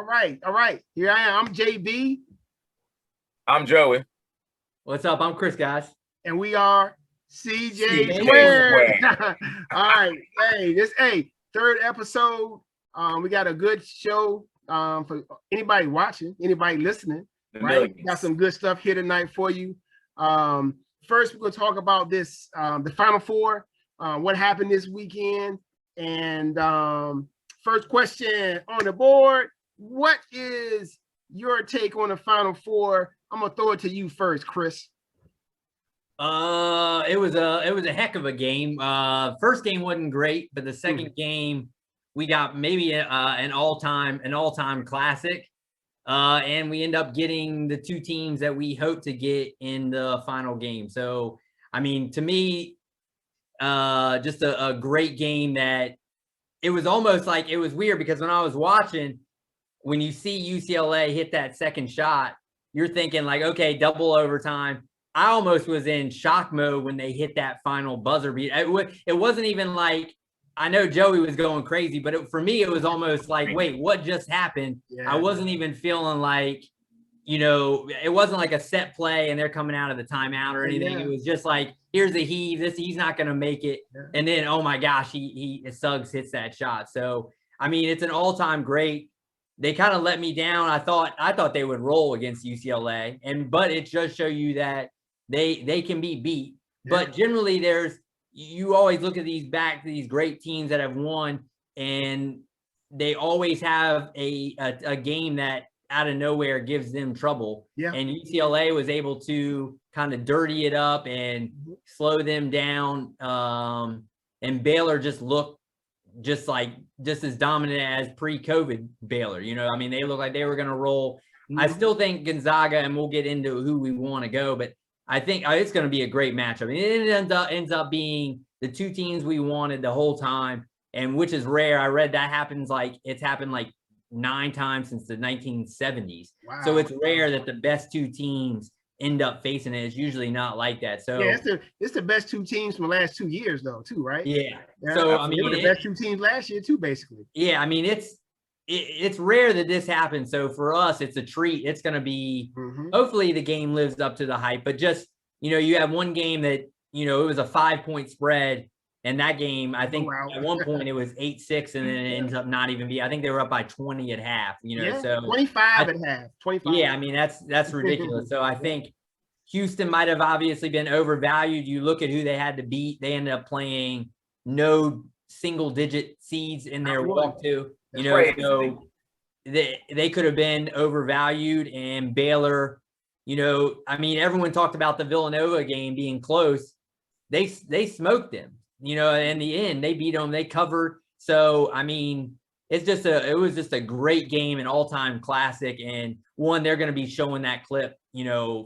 right. Here I am. I'm JB. I'm Joey. What's up? I'm Chris, guys. And we are CJ CJ Squared. Squared. All right. Hey, third episode. We got a good show for anybody watching, anybody listening. Right? Got some good stuff here tonight for you. First, we're going to talk about this, the Final Four, what happened this weekend. And first question on the board, what is your take on the Final Four? I'm going to throw it to you first, Chris. It was a heck of a game. First game wasn't great, but the second game we got maybe an all-time classic. And we end up getting the two teams that we hope to get in the final game. So, I mean, to me, just a great game that it was almost like it was weird because when I was watching, when you see UCLA hit that second shot, you're thinking like, okay, double overtime. I almost was in shock mode when they hit that final buzzer beat. It wasn't even like, I know Joey was going crazy, but for me, it was almost like, wait, what just happened? Yeah. I wasn't even feeling like, it wasn't like a set play and they're coming out of the timeout or anything. Yeah. It was just like, here's a heave. He's not going to make it. Yeah. And then, oh my gosh, Suggs hits that shot. So, I mean, it's an all-time great. They kind of let me down. I thought they would roll against UCLA, but it just show you that they can be beat. Yeah. But generally, you always look at these great teams that have won, and they always have a game that out of nowhere gives them trouble. Yeah. And UCLA was able to kind of dirty it up and slow them down. And Baylor just looked just as dominant as pre-COVID Baylor. I mean, they looked like they were going to roll. Mm-hmm. I still think Gonzaga, and we'll get into who we want to go, but I think it's going to be a great matchup. I mean, it ends up being the two teams we wanted the whole time, and which is rare. I read that it's happened like 9 times since the 1970s. Wow. So it's rare that the best two teams end up facing it. It's usually not like that. So yeah, it's the best two teams from the last 2 years, though, too, right? Yeah. So I mean, they were the best two teams last year, too, basically. Yeah, I mean, it's rare that this happens. So for us, it's a treat. It's going to be, hopefully the game lives up to the hype, but just, you have one game that, it was a 5-point spread. And that game, I think at one point it was 8-6, and then it ends up not even I think they were up by 20 at half, so 25 at half, 25. Yeah. I mean, that's ridiculous. So I think Houston might have obviously been overvalued. You look at who they had to beat. They ended up playing no single digit seeds in their walk to, so they could have been overvalued. And Baylor, I mean, everyone talked about the Villanova game being close. They smoked them, in the end they beat them, they covered. So, I mean, it was just a great game, an all-time classic, and one they're going to be showing that clip,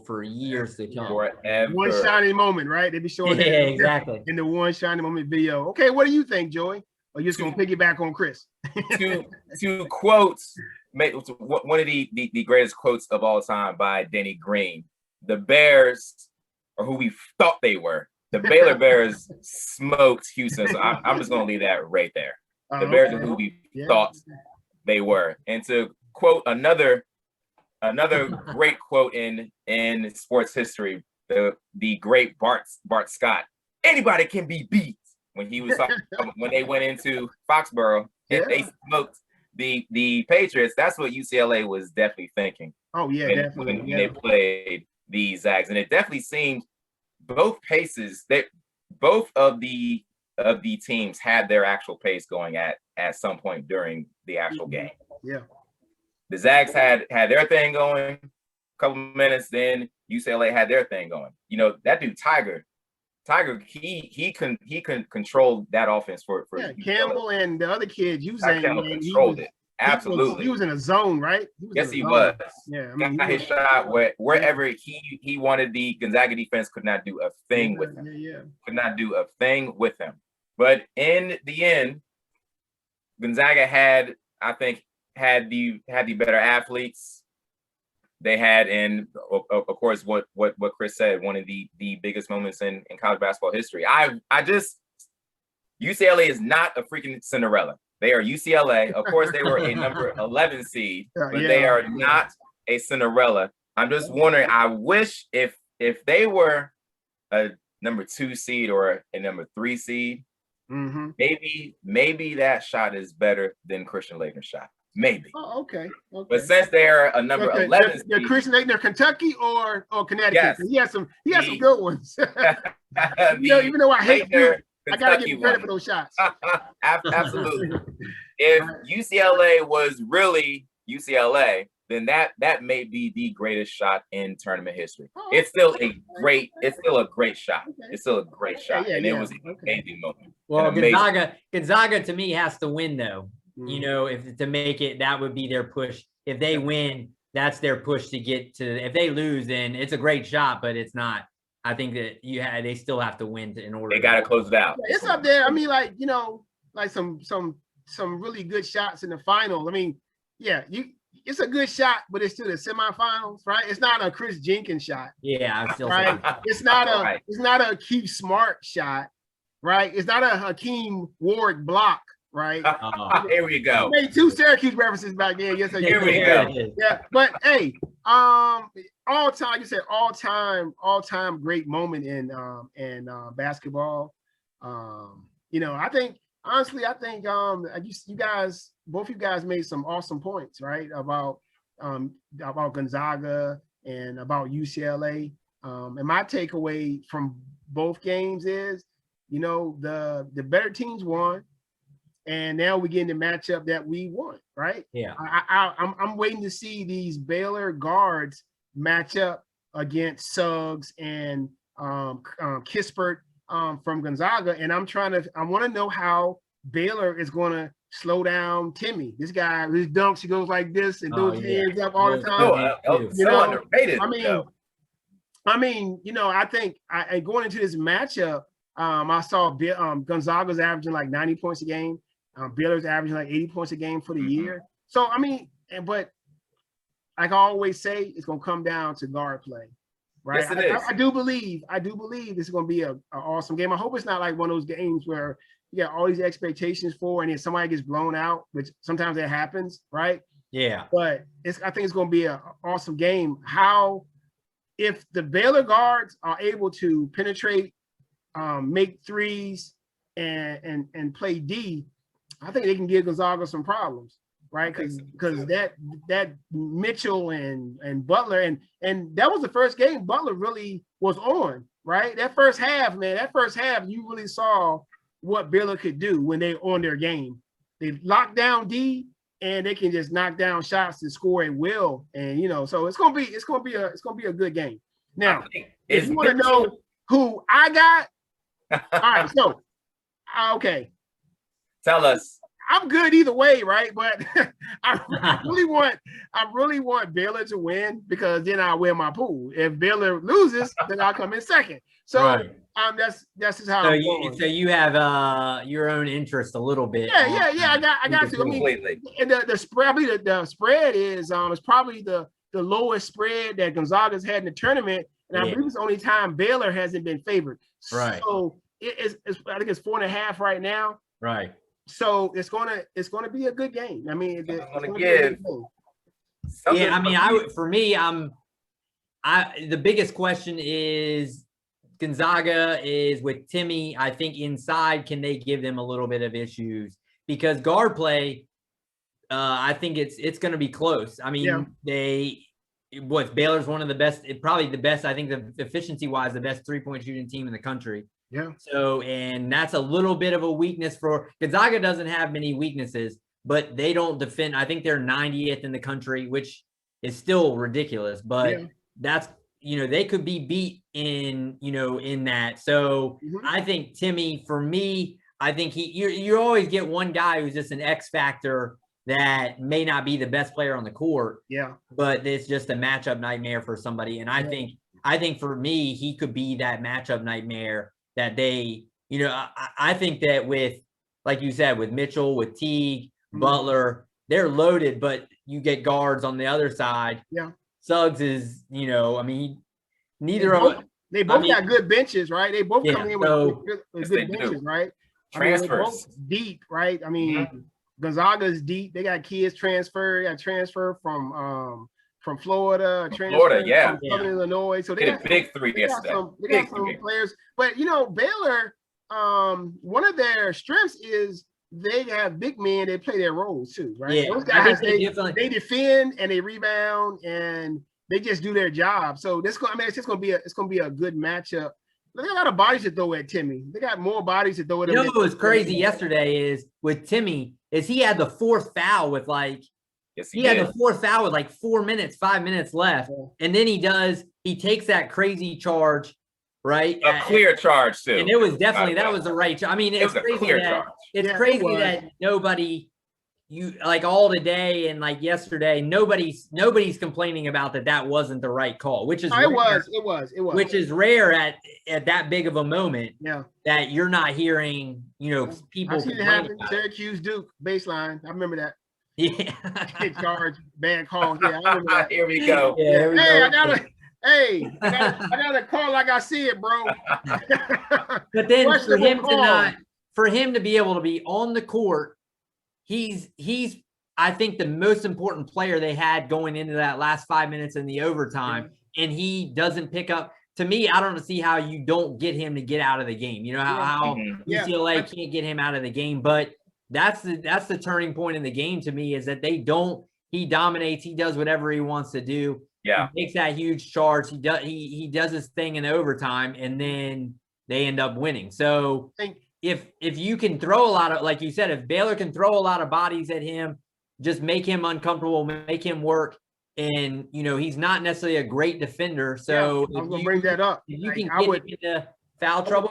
for years to come. Forever. One shining moment, right? They be showing that exactly in the one shining moment video. Okay, what do you think, Joey? Or you just going to piggyback on Chris? two quotes. One of the greatest quotes of all time by Denny Green. The Bears are who we thought they were. The Baylor Bears smoked Houston. So I'm just going to leave that right there. The Bears are who we thought they were. And to quote another great quote in sports history, the great Bart Scott, anybody can be beat. When he was when they went into Foxborough, they smoked the Patriots. That's what UCLA was definitely thinking. Oh yeah, definitely. When they played the Zags, and it definitely seemed both paces that both of the teams had their actual pace going at some point during the actual game. Yeah, the Zags had their thing going a couple minutes, then UCLA had their thing going. That dude Tiger, he can control that offense for Campbell and the other kids. Campbell controlled it. Absolutely. He was in a zone, right? He was. Yeah. Got his shot wherever he wanted. The Gonzaga defense could not do a thing with him. Could not do a thing with him. But in the end, Gonzaga had the better athletes. They had, and of course, what Chris said, one of the biggest moments in college basketball history. UCLA is not a freaking Cinderella. They are UCLA. Of course, they were a number 11 seed, but they are not a Cinderella. I'm just wondering, I wish if they were a number 2 seed or a number 3 seed, maybe that shot is better than Christian Laettner's shot. Maybe. Oh, okay. But since they're a number 11 seed, they're Christian Laettner, Kentucky or Connecticut? Yes. He has some good ones. Even though I hate Duke, I gotta give credit for those shots. Absolutely. If UCLA was really UCLA, then that may be the greatest shot in tournament history. It's still a great shot. It's still a great shot. And it was an amazing moment. Well, Gonzaga to me has to win though. If to make it, that would be their push. If they win, that's their push to get to. If they lose, then it's a great shot, but it's not. I think that they still have to win in order. They got to close it out. It's up there. I mean, like some really good shots in the final. I mean, it's a good shot, but it's still the semifinals, right? It's not a Chris Jenkins shot. Yeah, I still right. It's not a Keith Smart shot, right? It's not a Hakeem Ward block. Right. Here we go. I made 2 Syracuse references back then. Yes, here we go. Yeah, but hey, all time, you said all time great moment in basketball. I think honestly, both you guys made some awesome points, right? About Gonzaga and about UCLA. And my takeaway from both games is, the better teams won. And now we get in the matchup that we want, right? Yeah. I'm waiting to see these Baylor guards match up against Suggs and Kispert from Gonzaga, and I want to know how Baylor is going to slow down Timmy. This guy, his dunks, he goes like this and those hands up all the time. Underrated. I think going into this matchup, I saw Gonzaga's averaging like 90 points a game. Baylor's averaging like 80 points a game for the year. So, but like I always say, it's going to come down to guard play, right? Yes, it is. I do believe this is going to be an awesome game. I hope it's not like one of those games where you got all these expectations for, and then somebody gets blown out, which sometimes that happens, right? Yeah. But I think it's going to be an awesome game. If the Baylor guards are able to penetrate, make threes, and play D, I think they can give Gonzaga some problems, right? Because that Mitchell and Butler and that was the first game Butler really was on, right? That first half, you really saw what Baylor could do when they on their game. They locked down D and they can just knock down shots and score at will, and so it's gonna be a good game. Now, if you want to know who I got. All right, so okay. Tell us. I'm good either way, right? But I really want Baylor to win, because then I'll win my pool. If Baylor loses, then I'll come in second. So right. That's just how I'm going. So you have your own interest a little bit. Yeah. I got to. Completely. And the spread, the spread is it's probably the lowest spread that Gonzaga's had in the tournament, and I believe it's the only time Baylor hasn't been favored. Right. So it's I think it's 4.5 right now. Right. So it's gonna be a good game. I mean, it's gonna give. Yeah, I mean, the biggest question is Gonzaga is with Timmy. I think inside, can they give them a little bit of issues? Because guard play, I think it's going to be close. I mean, Baylor's one of the best, probably the best, I think, the efficiency wise, the best 3-point shooting team in the country. Yeah. So, and that's a little bit of a weakness for Gonzaga. Doesn't have many weaknesses, but they don't defend. I think they're 90th in the country, which is still ridiculous, but that's, they could be beat in that. So I think Timmy, for me, I think you always get one guy who's just an X factor that may not be the best player on the court. Yeah. But it's just a matchup nightmare for somebody. And I think for me, he could be that matchup nightmare that they, I think that with, like you said, with Mitchell, with Teague, Butler, they're loaded, but you get guards on the other side. Yeah. Suggs is, neither of them. They both got good benches, right? They both come in with good benches, right? Transfers. They're both deep, right? I mean, Gonzaga is deep. They got kids transfer. Got transfer from Florida, Florida, yeah, from Southern Illinois. So they got big three yesterday. They got some players, but Baylor, one of their strengths is they have big men. They play their roles too, right? Yeah, those guys they defend and they rebound and they just do their job. So it's gonna be a good matchup. They got a lot of bodies to throw at Timmy. They got more bodies to throw at him. What was crazy yesterday is with Timmy is he had the fourth foul with like. Yes, he had the fourth foul with like 5 minutes left. And then he takes that crazy charge, right? A clear charge too. And it was definitely, that was the right charge. I mean, it's crazy that nobody, like all today and like yesterday, nobody's complaining about that wasn't the right call, which is it was. Which is rare at that big of a moment. Yeah. That you're not hearing, people. I've seen it happen. Syracuse Duke baseline. I remember that. Yeah. Charge, bad call. Yeah, I remember that. Here we go. Yeah, I got a call like I see it, bro. But then for him to be able to be on the court, he's I think the most important player they had going into that last 5 minutes in the overtime, and he doesn't pick up. To me, I don't see how you don't get him to get out of the game. You know how UCLA can't get him out of the game, but that's the turning point in the game to me is that he dominates, he does whatever he wants to do. Yeah. He makes that huge charge. He does his thing in overtime and then they end up winning. So if you can throw a lot of, like you said, if Baylor can throw a lot of bodies at him, just make him uncomfortable, make him work. And, he's not necessarily a great defender. So I was going to bring that up. If you can get him into foul trouble,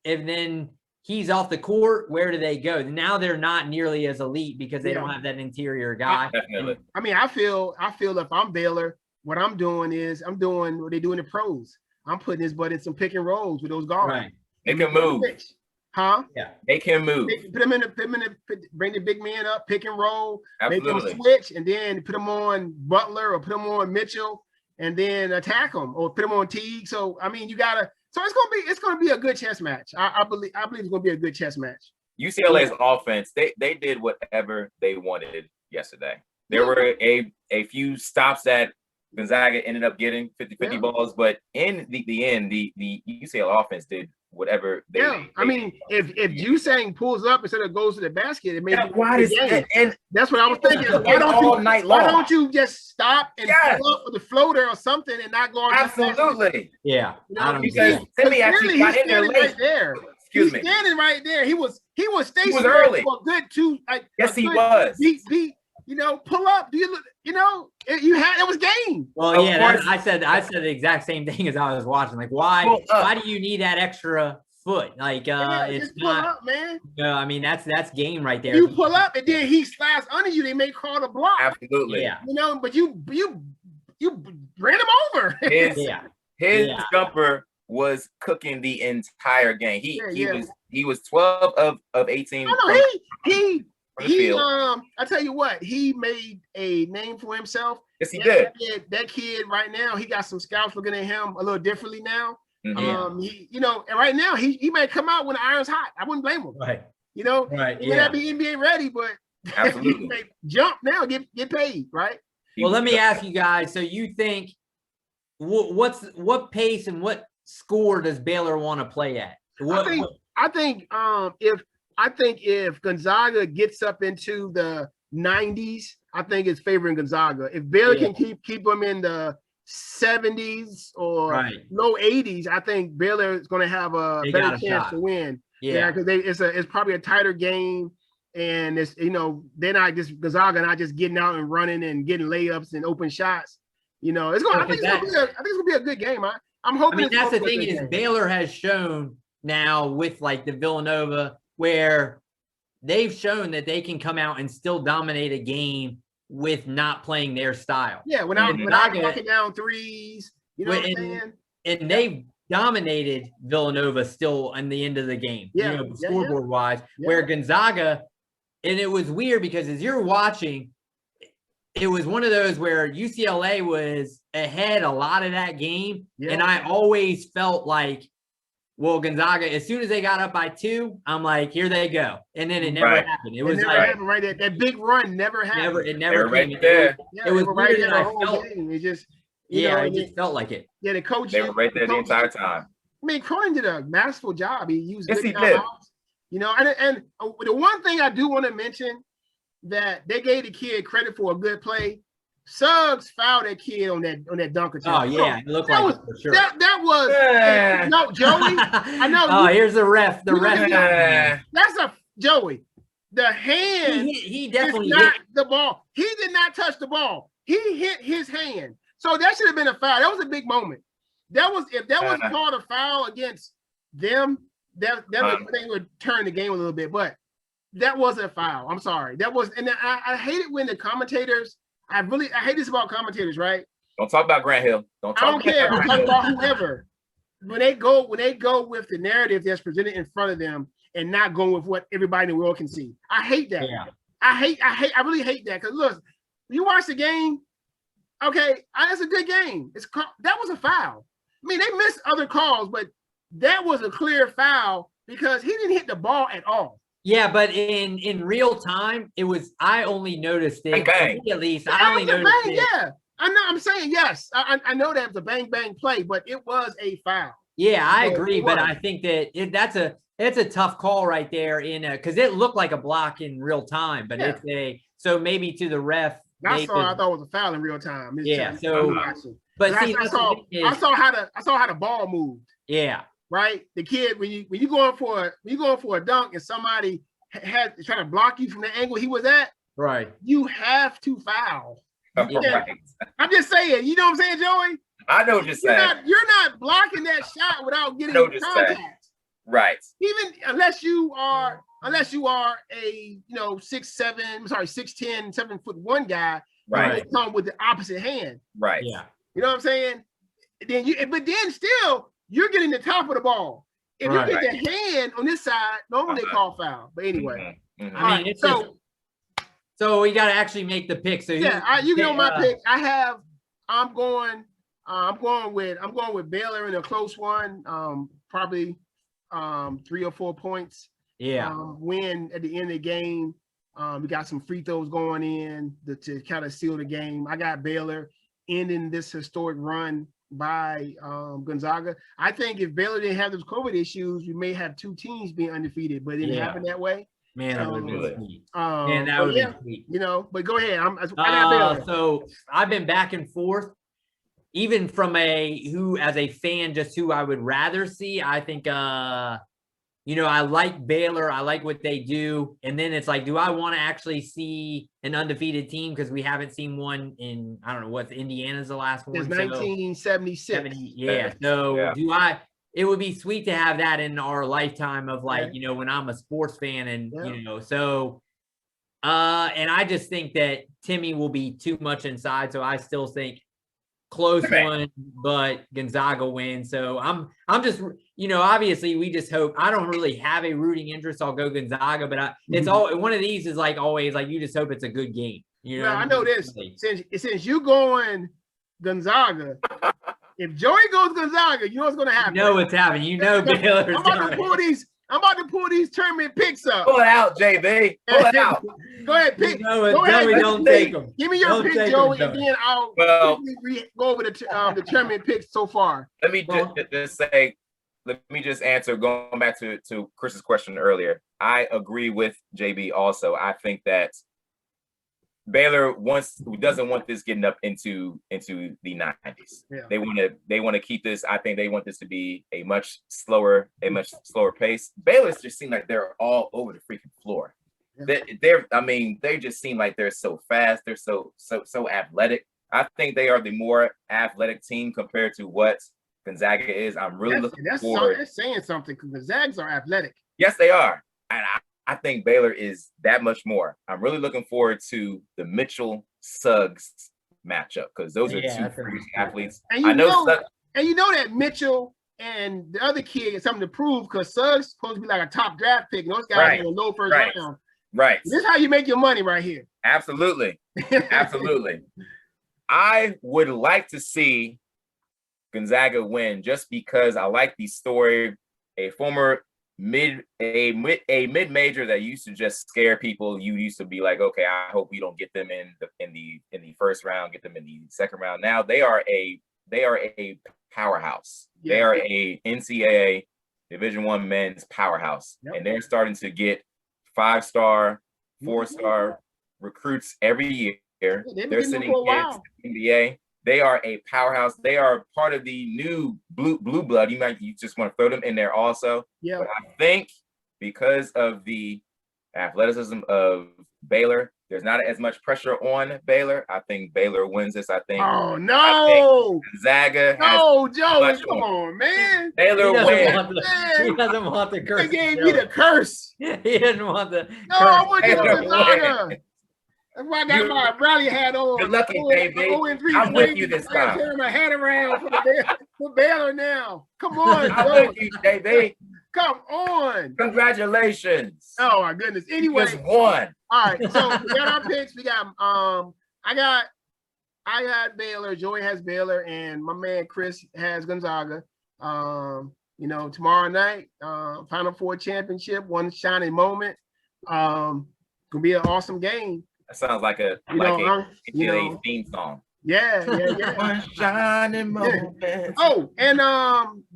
and then he's off the court, where do they go? Now they're not nearly as elite because they don't have that interior guy. Definitely. I mean, I feel if I'm Baylor, what I'm doing is I'm doing what they do in the pros. I'm putting his butt in some pick and rolls with those guards. Right. They can move. Huh? Yeah. They can move. Put them in bring the big man up, pick and roll, Absolutely. make them switch, and then put them on Butler or put them on Mitchell, and then attack them or put them on Teague. So I mean, so it's gonna be a good chess match. I believe it's gonna be a good chess match. UCLA's offense, they did whatever they wanted yesterday. There were a few stops that Gonzaga ended up getting 50-50 balls, but in the end, the UCLA offense did whatever they I mean, if Jusang pulls up instead of goes to the basket, it may be and that's what I was thinking. Why don't you just stop and pull up with the floater or something and not go on? Absolutely. Yeah. Because Timmy actually got in there late. Right there. He's standing right there. He was stationary early for a good two. Yes, he was. Beat. Pull up. Do you look? It was game. Well, I said the exact same thing as I was watching. Like, why do you need that extra foot? Like, it's not, pull up, man. I mean, that's game right there. You pull up and then he slides under you. They may call the block. Absolutely. Yeah. But you ran him over. His jumper was cooking the entire game. He was 12 of 18. No, I tell you what, he made a name for himself. Yes, he did. That kid right now, he got some scouts looking at him a little differently now. Mm-hmm. And right now he may come out when the iron's hot. I wouldn't blame him. Right. He may not be NBA ready, but absolutely he may jump now, get paid, right? Well, let me ask you guys. So you think what pace and what score does Baylor want to play at? I think if Gonzaga gets up into the 90s, I think it's favoring Gonzaga. If Baylor can keep them in the 70s or low 80s, I think Baylor is going to have a better chance to win. Yeah, because it's probably a tighter game, and it's Gonzaga not just getting out and running and getting layups and open shots. I think it's gonna be a good game. I'm hoping. I mean, that's the thing is Baylor has shown now with like the Villanova, where they've shown that they can come out and still dominate a game with not playing their style. Yeah, without knocking down threes. You know what I'm saying? And they've dominated Villanova still in the end of the game. Scoreboard wise, where Gonzaga, and it was weird because as you're watching, it was one of those where UCLA was ahead a lot of that game. Yeah. And I always felt like Well, Gonzaga, as soon as they got up by 2, I'm like, here they go. And then it never happened. It was never like happened right there. That big run never happened. It never came. Right there. It was right weird there that the I whole felt. game. It just It just felt like it. Yeah, the coach. They were right there the entire time. I mean, Cronin did a masterful job. He used yes, good he did. You know, and the one thing I do want to mention that they gave the kid credit for a good play. Suggs fouled that kid on that dunk attempt. Oh yeah, it looked like it for sure. That was no Joey. I know. Oh, here's the ref. The ref. That's a Joey. The hand. He definitely hit the ball. He did not touch the ball. He hit his hand. So that should have been a foul. That was a big moment. If that was called a foul against them, that would turn the game a little bit. But that wasn't a foul. I'm sorry. That was, and I hate it when the commentators. I hate this about commentators, right? Don't talk about Grant Hill. I don't care. I'm talking about whoever. When they go with the narrative that's presented in front of them and not going with what everybody in the world can see. I hate that. Yeah. I really hate that. Because look, you watch the game, okay, that's a good game. That was a foul. I mean, they missed other calls, but that was a clear foul because he didn't hit the ball at all. Yeah, but in real time, I only noticed it. Bang. At least I only noticed it. Yeah, I know. I'm saying yes. I know that it was a bang bang play, but it was a foul. Yeah, I agree, but I think that it's a tough call right there because it looked like a block in real time, but so maybe to the ref. I thought it was a foul in real time. But see, I saw how the ball moved. Yeah. Right, the kid when you going for a dunk and somebody had trying to block you from the angle he was at, right? You have to foul. Right. I'm just saying, you know what I'm saying, Joey? I know what you're saying. You're not blocking that shot without getting contact. Right. Even unless you are a 6'10", 7'1" guy, right? Come with the opposite hand, right? Yeah. You know what I'm saying? But then still. You're getting the top of the ball. If you get the hand on this side, normally they call foul. But anyway, I mean, so we got to actually make the pick. So you know my pick. I'm going with Baylor in a close one. Probably 3 or 4 points. Yeah. Win at the end of the game. We got some free throws going in to kind of seal the game. I got Baylor ending this historic run by Gonzaga. I think if Baylor didn't have those COVID issues, we may have 2 teams being undefeated, but it didn't happen that way. Man, that would be sweet. That would be sweet. You know, but go ahead. I got Baylor. So I've been back and forth, even from as a fan, just who I would rather see. I think I like Baylor. I like what they do. And then it's like, do I want to actually see an undefeated team? Because we haven't seen one in, I don't know, Indiana's the last one. It's 1976. Yeah. So it would be sweet to have that in our lifetime of when I'm a sports fan and, so, and I just think that Timmy will be too much inside. So I still think close one, but Gonzaga wins. So I'm just, obviously we just hope. I don't really have a rooting interest. I'll go Gonzaga, but it's all one of these is like always like you just hope it's a good game. I know this. Since you going Gonzaga, if Joey goes Gonzaga, you know what's going to happen. You know what's happening. Baylor's I'm about to pull these tournament picks up. Pull it out, JB. Pull it out. Go ahead, pick. Go ahead. Don't take them. Give me your pick, Joey, and then I'll go over the tournament picks so far. Let me just say, let me just answer, going back to Chris's question earlier. I agree with JB also. I think that Baylor doesn't want this getting up into the 90s. Yeah. They want to keep this. I think they want this to be a much slower pace. Baylor's just seem like they're all over the freaking floor. Yeah. They just seem like they're so fast. They're so athletic. I think they are the more athletic team compared to what Gonzaga is. I'm really looking forward. That's saying something because the Zags are athletic. Yes, they are. And I think Baylor is that much more. I'm really looking forward to the Mitchell-Suggs matchup because those are 2 great athletes. And you know that Mitchell and the other kid has something to prove because Suggs is supposed to be like a top draft pick. And those guys are in a low first round. Right. This is how you make your money right here. Absolutely. Absolutely. I would like to see Gonzaga win just because I like the story a former mid-major that used to just scare people. You used to be like, okay, I hope we don't get them in the first round, get them in the second round. Now they are a powerhouse. Yeah. They are a NCAA Division I men's powerhouse, and they're starting to get 5-star, 4-star recruits every year. They're sending kids to the NBA. They are a powerhouse. They are part of the new blue blood. You just want to throw them in there also. Yeah. But I think because of the athleticism of Baylor, there's not as much pressure on Baylor. I think Baylor wins this. I think. Oh no! Gonzaga. No, Joey, come on, man. Baylor wins. He doesn't want the curse. They gave me the curse. He didn't want the. No, I want you to Gonzaga. That's why I got my rally hat on. Good lucky, baby. I'm with you this time. I'm turning my hat around for Baylor now. Come on, I'm with you, baby. Come on. Congratulations. Oh my goodness. Anyway. You just won. All right. So we got our picks. We got I got Baylor. Joey has Baylor, and my man Chris has Gonzaga. You know, tomorrow night, Final Four championship, one shining moment. Gonna be an awesome game. That sounds like a theme song. Yeah. One shining moment. Yeah. Oh, and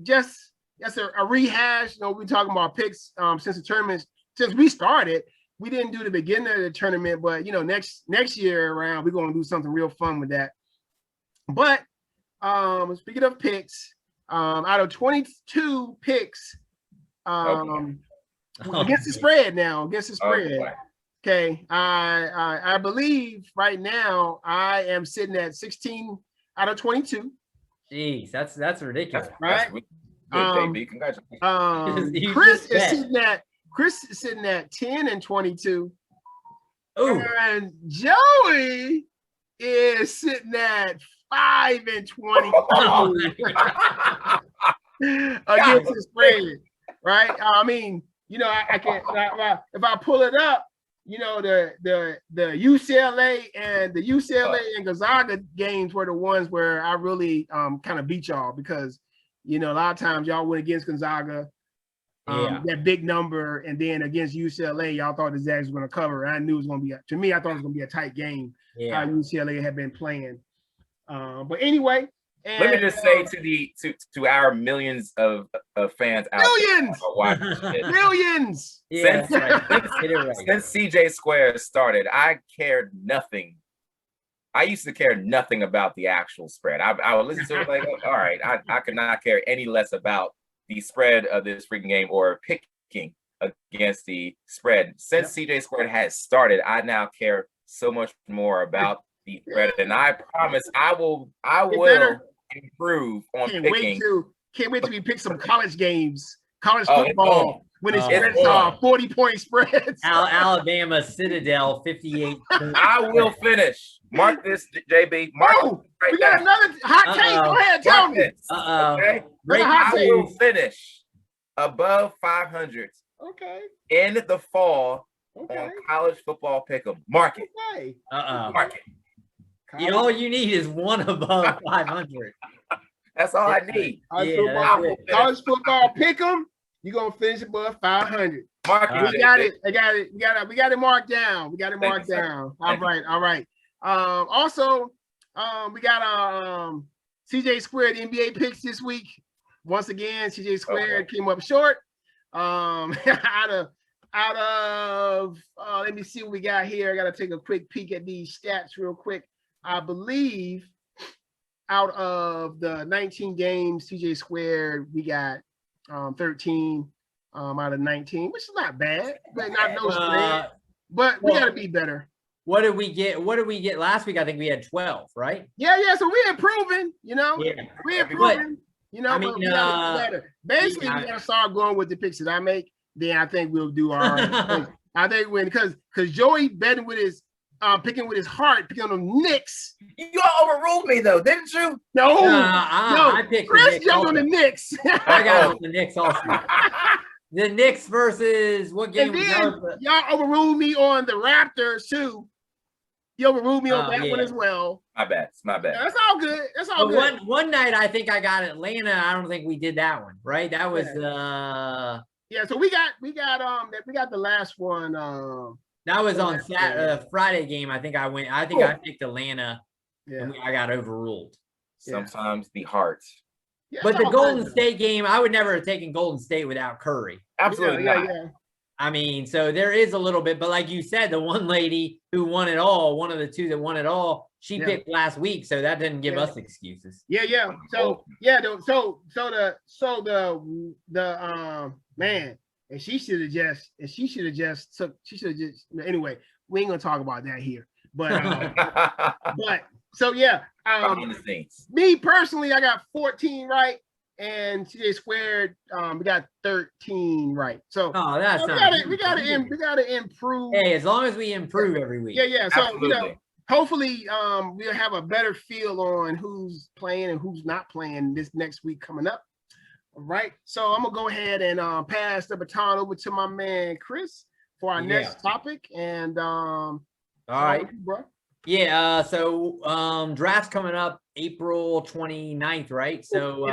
just that's a rehash. You know, we're talking about picks since the tournament, since we started. We didn't do the beginning of the tournament, but you know, next year around, we're gonna do something real fun with that. But speaking of picks, out of 22 picks, against the spread now, okay, I believe right now I am sitting at 16 out of 22. Jeez, that's ridiculous, right? Congratulations. Chris is sitting at 10 and 22. Ooh. And Joey is sitting at 5 and 22 against the spread, right? I mean, you know, I can't. If I pull it up, you know, the UCLA and Gonzaga games were the ones where I really kind of beat y'all, because you know a lot of times y'all went against Gonzaga, that big number, and then against UCLA y'all thought the Zags were going to cover. I knew it was going to be to me. I thought it was going to be a tight game. How UCLA had been playing, but anyway. And, let me just say to our millions of fans out there, millions. Yeah, since CJ Square started, I cared nothing. I used to care nothing about the actual spread. I would listen to it like, all right, I could not care any less about the spread of this freaking game or picking against the spread. Since CJ Squared has started, I now care so much more about the spread, and I promise I will improve on picking. Can't wait till we pick some college games, college football, when it's 40-point spreads. Alabama Citadel 58. I will finish. Mark this, JB. We got another hot take. Go ahead, tell me. Okay. I will finish above 500. Okay. In the fall on college football pick'em. Mark it. Okay. Mark it. All you need is one above 500. That's all I need. College football pick'em. You're gonna finish above 500. Mark it. We got it. We got it marked down. All right. Also, we got CJ Squared NBA picks this week. Once again, CJ Squared came up short. Out of let me see what we got here. I gotta take a quick peek at these stats real quick. I believe out of the 19 games, CJ Squared, we got 13 out of 19, which is not bad, but not no spread. But we gotta be better. What did we get last week? I think we had 12, right? Yeah. So we're improving, you know. Yeah. We're improving, you know. I mean, we gotta be better. Basically, we gotta start going with the picks that I make. Then I think we'll do all right. I think because Joey betting with his picking with his heart, picking on the Knicks. You all overruled me though, didn't you? No, I picked Chris jumped on the Knicks. I got the Knicks also. The Knicks versus what game? And then y'all overruled me on the Raptors too. You overruled me on that one as well. My bad. It's my bad. That's all good. That's all good. One night I think I got Atlanta. I don't think we did that one, right? That was yeah. So we got the last one. That was on Friday game. I think I went. I picked Atlanta, and I got overruled. Sometimes the heart. Yeah, but the Golden State game, I would never have taken Golden State without Curry. Absolutely not. Yeah. I mean, so there is a little bit, but like you said, the one lady who won it all, one of the two that won it all, she picked last week, so that didn't give us excuses. Yeah. So the man, and she should have just anyway, we ain't gonna talk about that here. But so me personally, I got 14 right. And TJ squared, we got 13 right. So we gotta improve. Hey, as long as we improve every week. Yeah. So hopefully we'll have a better feel on who's playing and who's not playing this next week coming up. All right. So I'm gonna go ahead and pass the baton over to my man Chris for our next topic. And all right, bro. Yeah, so draft's coming up April 29th, right? So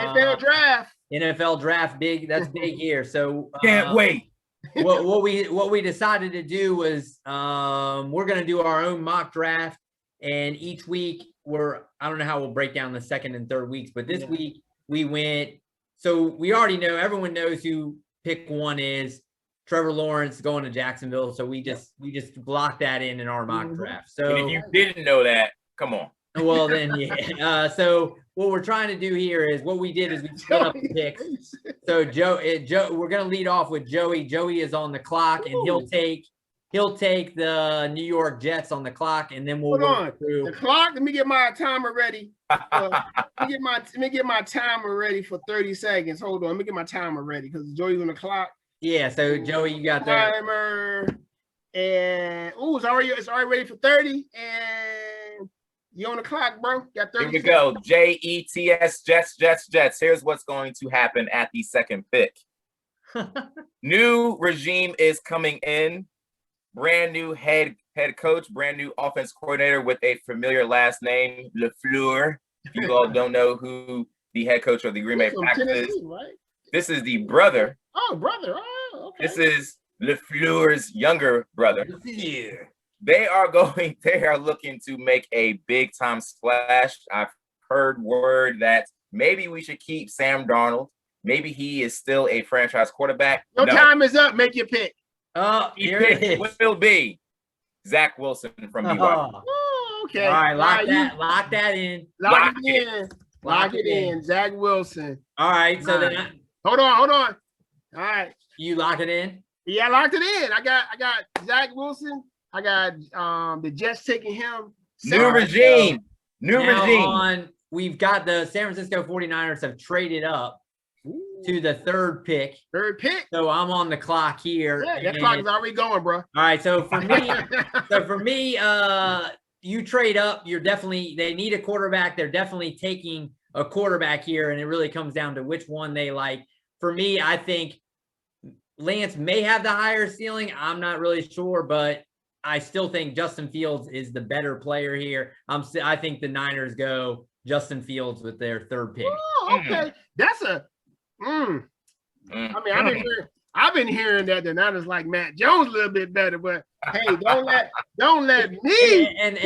NFL draft, big, that's big here. So can't wait. what we decided to do was we're gonna do our own mock draft, and each week I don't know how we'll break down the second and third weeks, but this week we went, so we already know, everyone knows who pick one is. Trevor Lawrence going to Jacksonville, so we just blocked that in our mock draft. So and if you didn't know that, come on. Well, then so what we're trying to do here is what we did is we split up the picks. So Joe, we're gonna lead off with Joey. Joey is on the clock, and he'll take the New York Jets on the clock, and then we'll go through the clock. Let me get my timer ready. Let me get my timer ready for 30 seconds. Hold on, let me get my timer ready because Joey's on the clock. Yeah, so Joey, you got that timer, and it's already ready for 30, and you on the clock, bro. Got 30. Here we go. JETS, Jets. Here's what's going to happen at the second pick. New regime is coming in. Brand new head coach, brand new offense coordinator with a familiar last name, LaFleur. If you all don't know who the head coach of the Green Bay Packers is, right? This is the brother. Oh, brother. Oh, okay. This is LaFleur's younger brother. Yeah. They are looking to make a big time splash. I've heard word that maybe we should keep Sam Darnold. Maybe he is still a franchise quarterback. Your time is up. Make your pick. Here it is. Will be Zach Wilson from BYU. Oh, okay. All right, lock that in. Lock it in. Zach Wilson. All right. So then hold on. All right. You lock it in? Yeah, I locked it in. I got Zach Wilson. I got the Jets taking him. New regime. We've got the San Francisco 49ers have traded up to the third pick. So I'm on the clock here. Yeah, that clock is already going, bro. All right. So for me, you trade up. They need a quarterback. They're definitely taking a quarterback here, and it really comes down to which one they like. For me, I think Lance may have the higher ceiling. I'm not really sure, but I still think Justin Fields is the better player here. I think the Niners go Justin Fields with their third pick. Oh, okay. That's a I mean, I've been hearing that the Niners like Matt Jones a little bit better, but hey, don't let me. And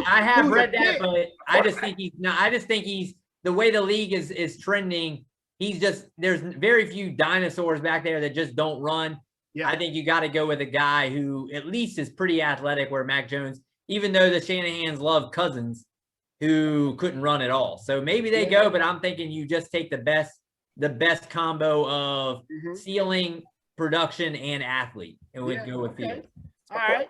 I have read that, but I just think he's the way the league is trending. There's very few dinosaurs back there that just don't run. Yeah. I think you got to go with a guy who at least is pretty athletic, where Mac Jones, even though the Shanahans love Cousins, who couldn't run at all. So maybe they go, but I'm thinking you just take the best combo of ceiling, production, and athlete, and would go with Fields. All right.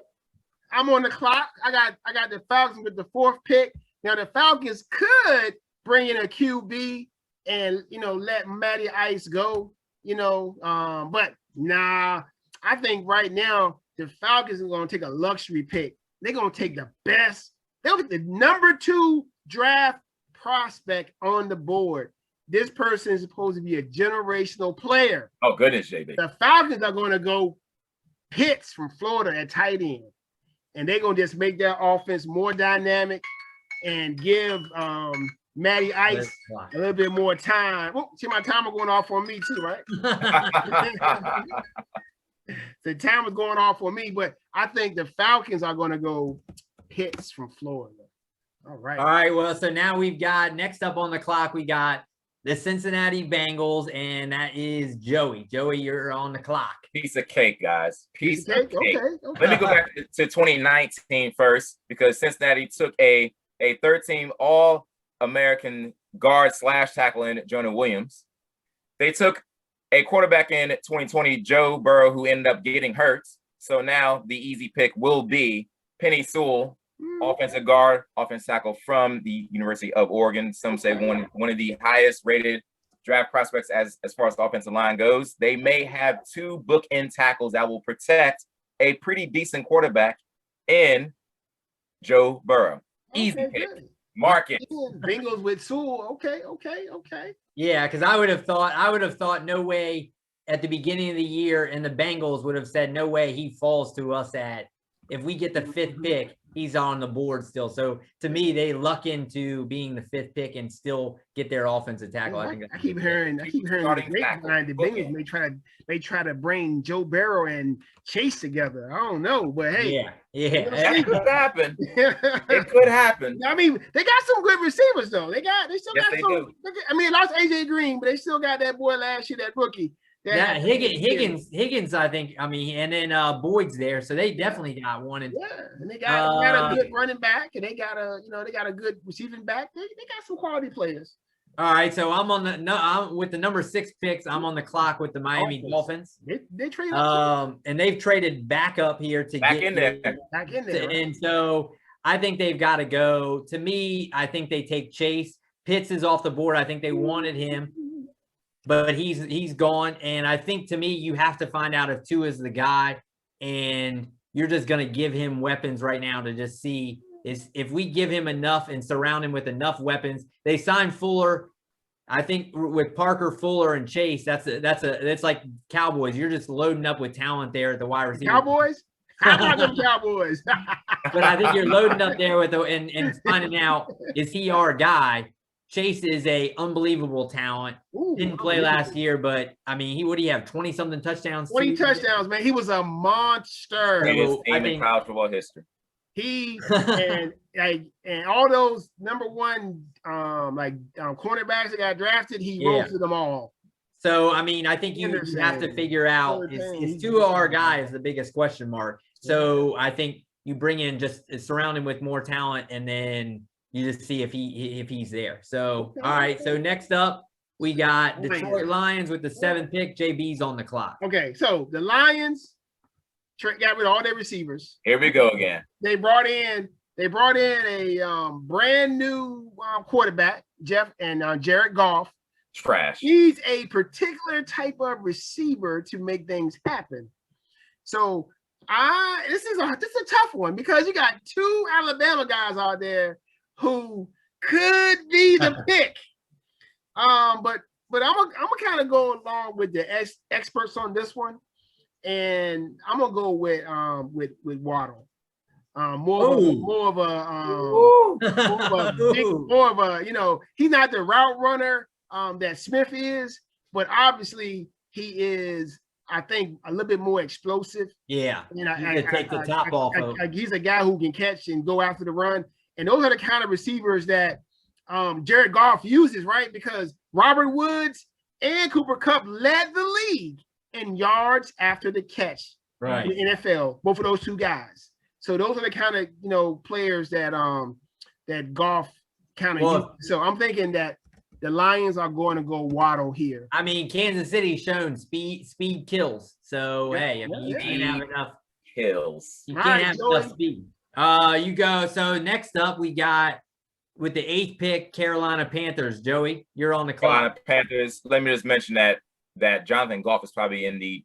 I'm on the clock. I got the Falcons with the fourth pick. Now the Falcons could bring in a QB and let Matty Ice go, but nah, I think right now the Falcons are going to take a luxury pick. They're going to take the best. They'll get the number 2 draft prospect on the board. This person is supposed to be a generational player. Oh, goodness, JB. The Falcons are going to go Pitts from Florida at tight end. and they're gonna just make their offense more dynamic and give Matty Ice a little bit more time. Oh, see my timer going off on me too, right? The timer's going off for me, but I think the Falcons are going to go hits from Florida. All right. All right. Well, so now we've got next up on the clock, we got the Cincinnati Bengals, and that is Joey. Joey, you're on the clock. Piece of cake, guys. Piece of cake. Okay. Let me go back to 2019 first, because Cincinnati took a third-team All-American guard / tackle in Jonah Williams. They took a quarterback in 2020, Joe Burrow, who ended up getting hurt. So now the easy pick will be Penei Sewell, offensive guard, offensive tackle from the University of Oregon. Some say one of the highest rated draft prospects as far as the offensive line goes. They may have 2 bookend tackles that will protect a pretty decent quarterback in Joe Burrow. Easy pick. Good. Mark it. Bengals with Sewell. Okay. Yeah, because I would have thought no way at the beginning of the year, and the Bengals would have said no way he falls to us at, if we get the 5th pick, he's on the board still. So to me, they luck into being the 5th pick and still get their offensive tackle. I keep hearing the grapevine. The Bengals may try to bring Joe Burrow and Chase together. I don't know, but hey, that could happen. It could happen. I mean, they got some good receivers though. They still got some. I mean, lost AJ Green, but they still got that boy last year, that rookie. Yeah, Higgins, I think. I mean, and then Boyd's there, so they definitely got one. And they got a good running back, and they got a good receiving back. They got some quality players. All right, so I'm with the number 6 picks. I'm on the clock with the Miami Dolphins. They traded up and they've traded back up here to back in there. And so I think they've got to go. To me, I think they take Chase. Pitts is off the board. I think they wanted him, but he's gone. And I think, to me, you have to find out if Tua is the guy, and you're just going to give him weapons right now to just see if we give him enough and surround him with enough weapons. They signed Fuller. I think with Parker, Fuller, and Chase, that's like Cowboys. You're just loading up with talent there at the wide receiver. Cowboys? How about them Cowboys? But I think you're loading up there with and finding out, is he our guy? Chase is a unbelievable talent. Didn't play last year, but I mean, what do you have? 20-something touchdowns. 20 touchdowns, man. He was a monster. Greatest team in college football history. He and all those number one cornerbacks that got drafted, he roasted them all. So I mean, I think you have to figure out, is Tua our guy is the biggest question mark. So I think you bring in, just surround him with more talent, and then you just see if he's there. So all right. So next up, we got Detroit Lions with the 7th pick. JB's on the clock. Okay, so the Lions got rid of all their receivers. Here we go again. They brought in a brand new quarterback, Jared Goff. Trash. He's a particular type of receiver to make things happen. So this is a tough one, because you got 2 Alabama guys out there who could be the pick. But I'm gonna kind of go along with the experts on this one. And I'm gonna go with Waddle. More of a he's not the route runner that Smith is, but obviously he is, I think, a little bit more explosive. Yeah, take the top off. He's a guy who can catch and go after the run, and those are the kind of receivers that Jared Goff uses, right? Because Robert Woods and Cooper Kupp led the league in yards after the catch, right, in the NFL, both of those 2 guys. So those are the kind of players that Goff kind of uses. So I'm thinking that the Lions are going to go Waddle here. I mean, Kansas City's shown speed kills. So hey, you can't have enough kills. You can't have enough speed. You go. So next up, we got, with the 8th pick, Carolina Panthers. Joey, you're on the clock. Carolina Panthers. Let me just mention that Jonathan Goff is probably in the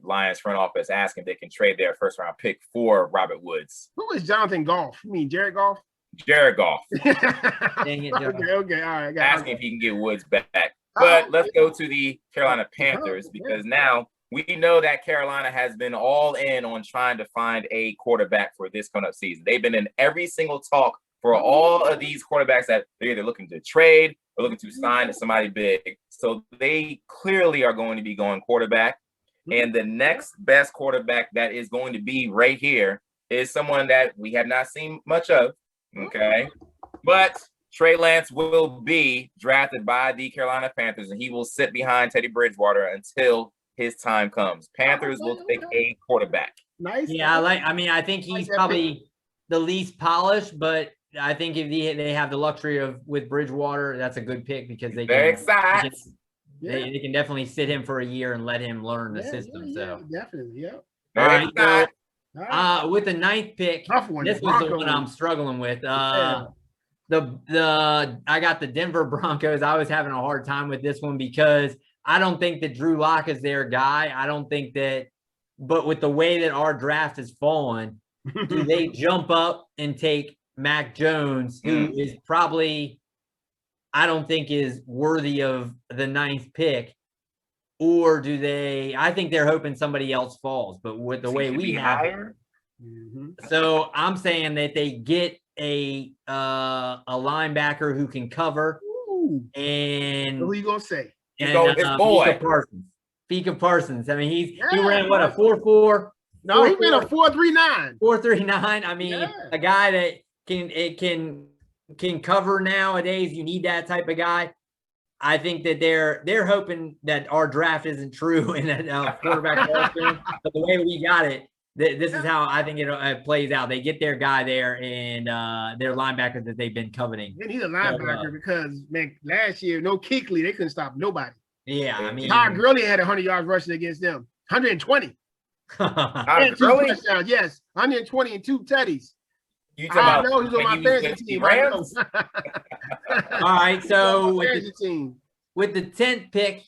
Lions front office asking if they can trade their 1st round pick for Robert Woods. Who is Jonathan Goff? You mean Jared Goff? Jared Goff. Dang it, okay, all right. Asking if he can get Woods back. But let's go to the Carolina Panthers, because now we know that Carolina has been all in on trying to find a quarterback for this coming up season. They've been in every single talk for all of these quarterbacks that they're either looking to trade or looking to sign to somebody big. So they clearly are going to be going quarterback. And the next best quarterback that is going to be right here is someone that we have not seen much of. Okay. But Trey Lance will be drafted by the Carolina Panthers, and he will sit behind Teddy Bridgewater until his time comes. Panthers will take a quarterback. Nice. Yeah, I think he's probably the least polished, but I think if they have the luxury of with Bridgewater, that's a good pick because they can definitely sit him for a year and let him learn the system. So definitely, yeah. All right, so with the 9th pick, this was the one I'm struggling with. I got the Denver Broncos. I was having a hard time with this one because I don't think that Drew Lock is their guy. I don't think that, but with the way that our draft has fallen, do they jump up and take Mac Jones, who is probably, I don't think is worthy of the 9th pick, or do they? I think they're hoping somebody else falls, but with the way we have it, so I'm saying that they get a linebacker who can cover. And who are you gonna say? And go with his boy, Fika Parsons. I mean, he ran what, a 4.4? No, he ran a 4.39. 4.39. I mean, a guy that can cover nowadays. You need that type of guy. I think that they're hoping that our draft isn't true and that quarterback but the way we got it, this is how I think it plays out. They get their guy there and their linebackers that they've been coveting. And he's a linebacker because, man, last year, no Kuechly, they couldn't stop nobody. Yeah, I mean, Todd Gurley had 100 yards rushing against them, 120. And 2 touchdowns, yes, 120 and 2 tutties. I know he's on my fantasy team. All right, so with the 10th pick,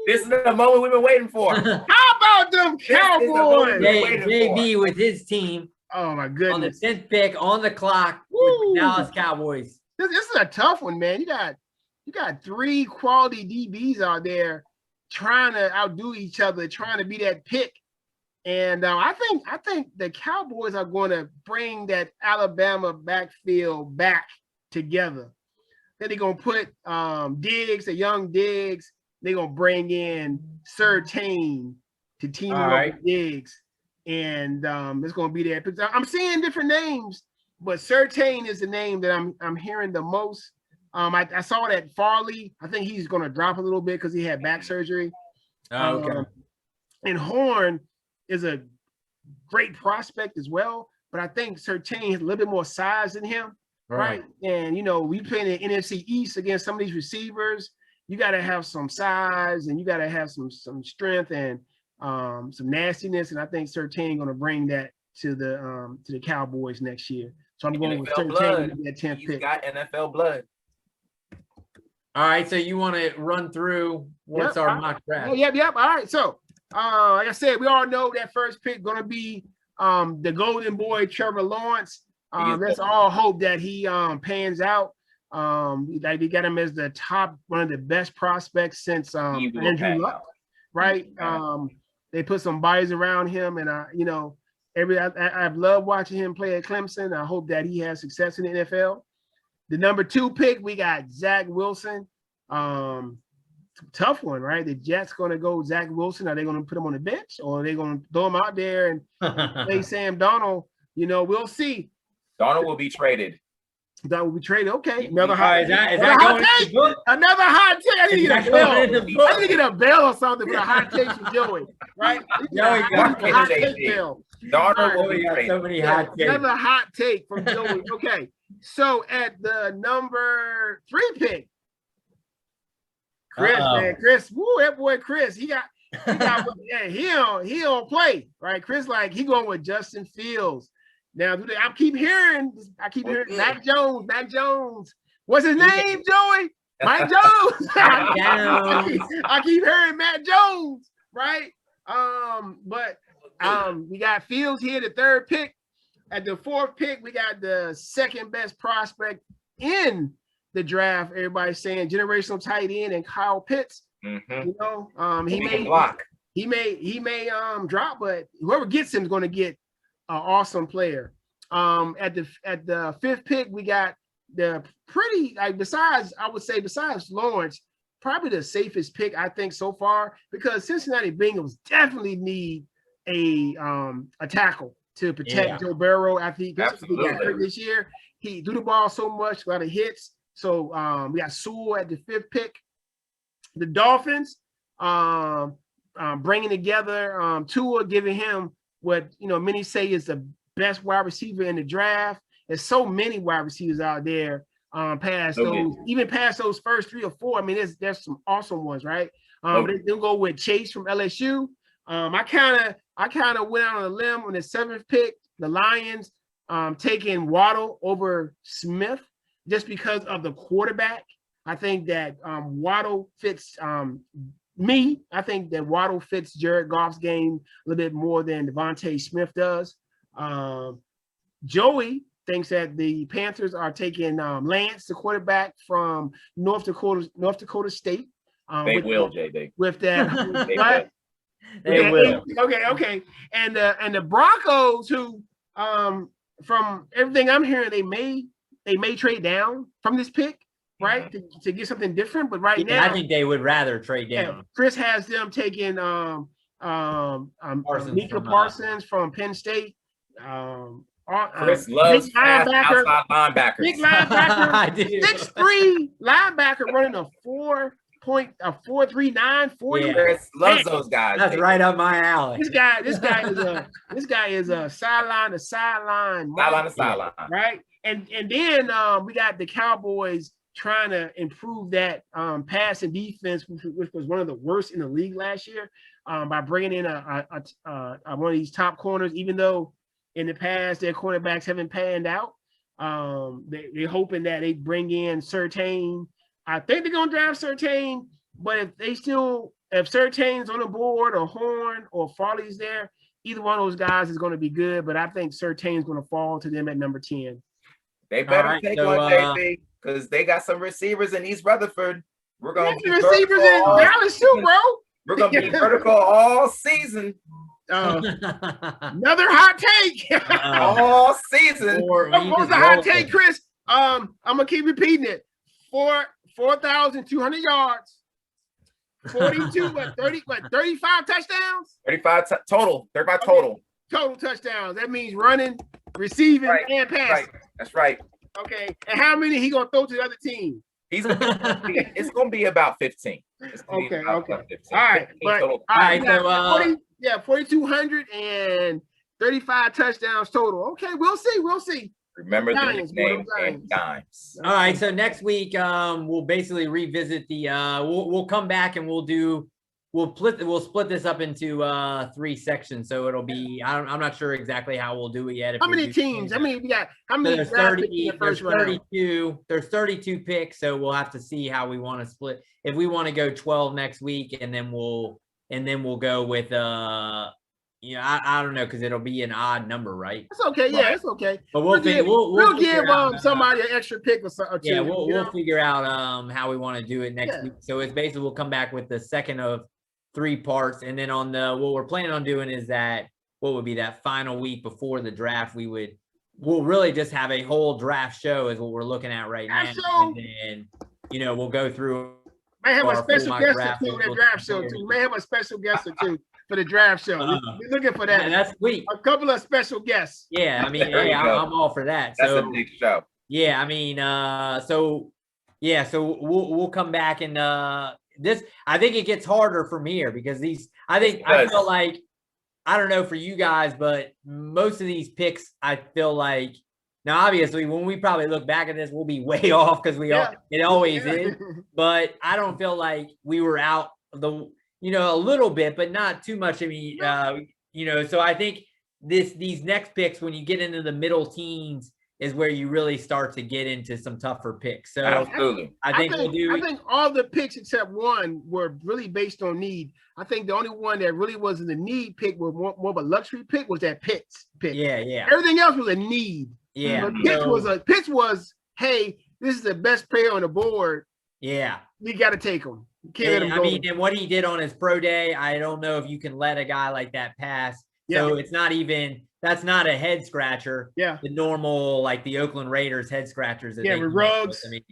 this is the moment we've been waiting for. How about them Cowboys? JB with his team. Oh my goodness! On the 10th pick, on the clock, with the Dallas Cowboys. This is a tough one, man. You got 3 quality DBs out there trying to outdo each other, trying to be that pick. And I think the Cowboys are going to bring that Alabama backfield back together. Then they're going to put Diggs, the young Diggs. They're going to bring in Surtain to team up with Diggs. And it's going to be there. I'm seeing different names, but Surtain is the name that I'm hearing the most. I saw that Farley, I think he's going to drop a little bit because he had back surgery. And Horn is a great prospect as well, but I think Surtain has a little bit more size than him, right? And, we play in the NFC East against some of these receivers. You got to have some size and you got to have some strength and some nastiness, and I think Surtain going to bring that to the Cowboys next year. So I'm going with Surtain at 10th pick. He's got NFL blood. All right, so you want to run through what's our mock draft? Yep. All right, so like I said, we all know that first pick going to be the Golden Boy Trevor Lawrence. Let's all hope that he pans out. We got him as the top, one of the best prospects since Andrew Luck, right? They put some bodies around him, and I've loved watching him play at Clemson. I hope that he has success in the NFL. The number 2 pick, we got Zach Wilson. Tough one, right? The Jets going to go Zach Wilson. Are they going to put him on the bench, or are they going to throw him out there and play Sam Darnold? We'll see. Darnold will be traded. That will be traded. Okay. Another hot take. Another hot take. I need to get a bell or something for a hot take from Joey. Right? Hot take bell. Darnold will be traded. So many hot takes. Another hot take from Joey. Okay. So at the number 3 pick, Chris, man, Chris, that boy Chris, he don't play, right? Chris, he going with Justin Fields. Now, I keep hearing Mac Jones. What's his name, Joey? Mike Jones. I keep hearing Matt Jones, right? But we got Fields here, the 3rd pick. At the 4th pick, we got the 2nd best prospect in the draft. Everybody's saying generational tight end and Kyle Pitts. Mm-hmm. He may block. he may drop, but whoever gets him is going to get an awesome player. At the fifth pick, we got the pretty besides Lawrence, probably the safest pick I think so far, because Cincinnati Bengals definitely need a tackle to protect Joe Burrow after he got hurt this year. He threw the ball so much, a lot of hits. So we got Sewell at the fifth pick. The Dolphins bringing together Tua, giving him what many say is the best wide receiver in the draft. There's so many wide receivers out there past those first 3 or 4. I mean, there's some awesome ones, right? They'll go with Chase from LSU. I kind of went out on a limb on the 7th pick. The Lions taking Waddle over Smith just because of the quarterback. I think that Waddle fits me. I think that Waddle fits Jared Goff's game a little bit more than Devontae Smith does. Joey thinks that the Panthers are taking Lance, the quarterback from North Dakota State. They will, JB. With that, They will. Okay. And the Broncos, who from everything I'm hearing, they may trade down from this pick, right? To get something different. But now, I think they would rather trade down. Chris has them taking Micah Parsons from Penn State. Chris loves outside linebackers. Big linebacker, 6'3" linebacker running a 4.39 40. Chris loves those guys. That's right up my alley. This guy is a sideline to sideline. Right? And then we got the Cowboys trying to improve that passing defense, which was one of the worst in the league last year, by bringing in one of these top corners, even though in the past their cornerbacks haven't panned out. They're hoping that they bring in Surtain. I think they're gonna draft Surtain, but if Surtain's on the board or Horn or Farley's there, either one of those guys is gonna be good. But I think Surtain's gonna fall to them at number 10. They better take one, JB, because they got some receivers in East Rutherford. We're gonna be receivers in Dallas too, bro. We're gonna be vertical all season. Another hot take. All season. What was the hot take, Chris? I'm gonna keep repeating it. 4,200 yards. 35 touchdowns. 35 total. 35 total. Total touchdowns. That means running, receiving, and passing. Right. That's right. Okay. And how many he gonna throw to the other team? It's gonna be about 15. Okay. 15. All right. But, all right. So 4,235 touchdowns total. Okay, we'll see. Remember the nickname and dimes. All right. So next week, we'll basically revisit the. We'll come back and we'll split this up into 3 sections. So it'll be. I'm not sure exactly how we'll do it yet. How many teams? I mean, we got how many? There's 30. There's 32. There's 32 picks. So we'll have to see how we want to split. If we want to go 12 next week, and then we'll go with I don't know, because it'll be an odd number, right? It's okay. Yeah, it's okay. But we'll give somebody an extra pick or something. Yeah, we'll figure out how we want to do it next week. So it's basically we'll come back with the second of 3 parts, and then on what we're planning on doing is that what would be that final week before the draft, we'll really just have a whole draft show is what we're looking at right now, and then we'll go through. May have a special guest or two for the draft show too. May have a special guest or two for the draft show. We're looking for that. That's sweet. A couple of special guests. Yeah, I mean, I'm all for that. That's a big show. Yeah, I mean, so we'll come back and this. I think it gets harder from here because I feel like, I don't know for you guys, but most of these picks, I feel like. Now, obviously, when we probably look back at this, we'll be way off because it always is. But I don't feel like we were out a little bit, but not too much. I mean, so I think these next picks, when you get into the middle teens, is where you really start to get into some tougher picks. So absolutely, I think all the picks except one were really based on need. I think the only one that really wasn't a need pick, was more of a luxury pick, was that Pitts pick. Yeah. Everything else was a need. Yeah. Pitts was, hey, this is the best player on the board. Yeah. We got to take him. I mean, and what he did on his pro day, I don't know if you can let a guy like that pass. Yeah. So it's not even, that's not a head scratcher. Yeah. The normal, like the Oakland Raiders head scratchers. That with Ruggs. I mean,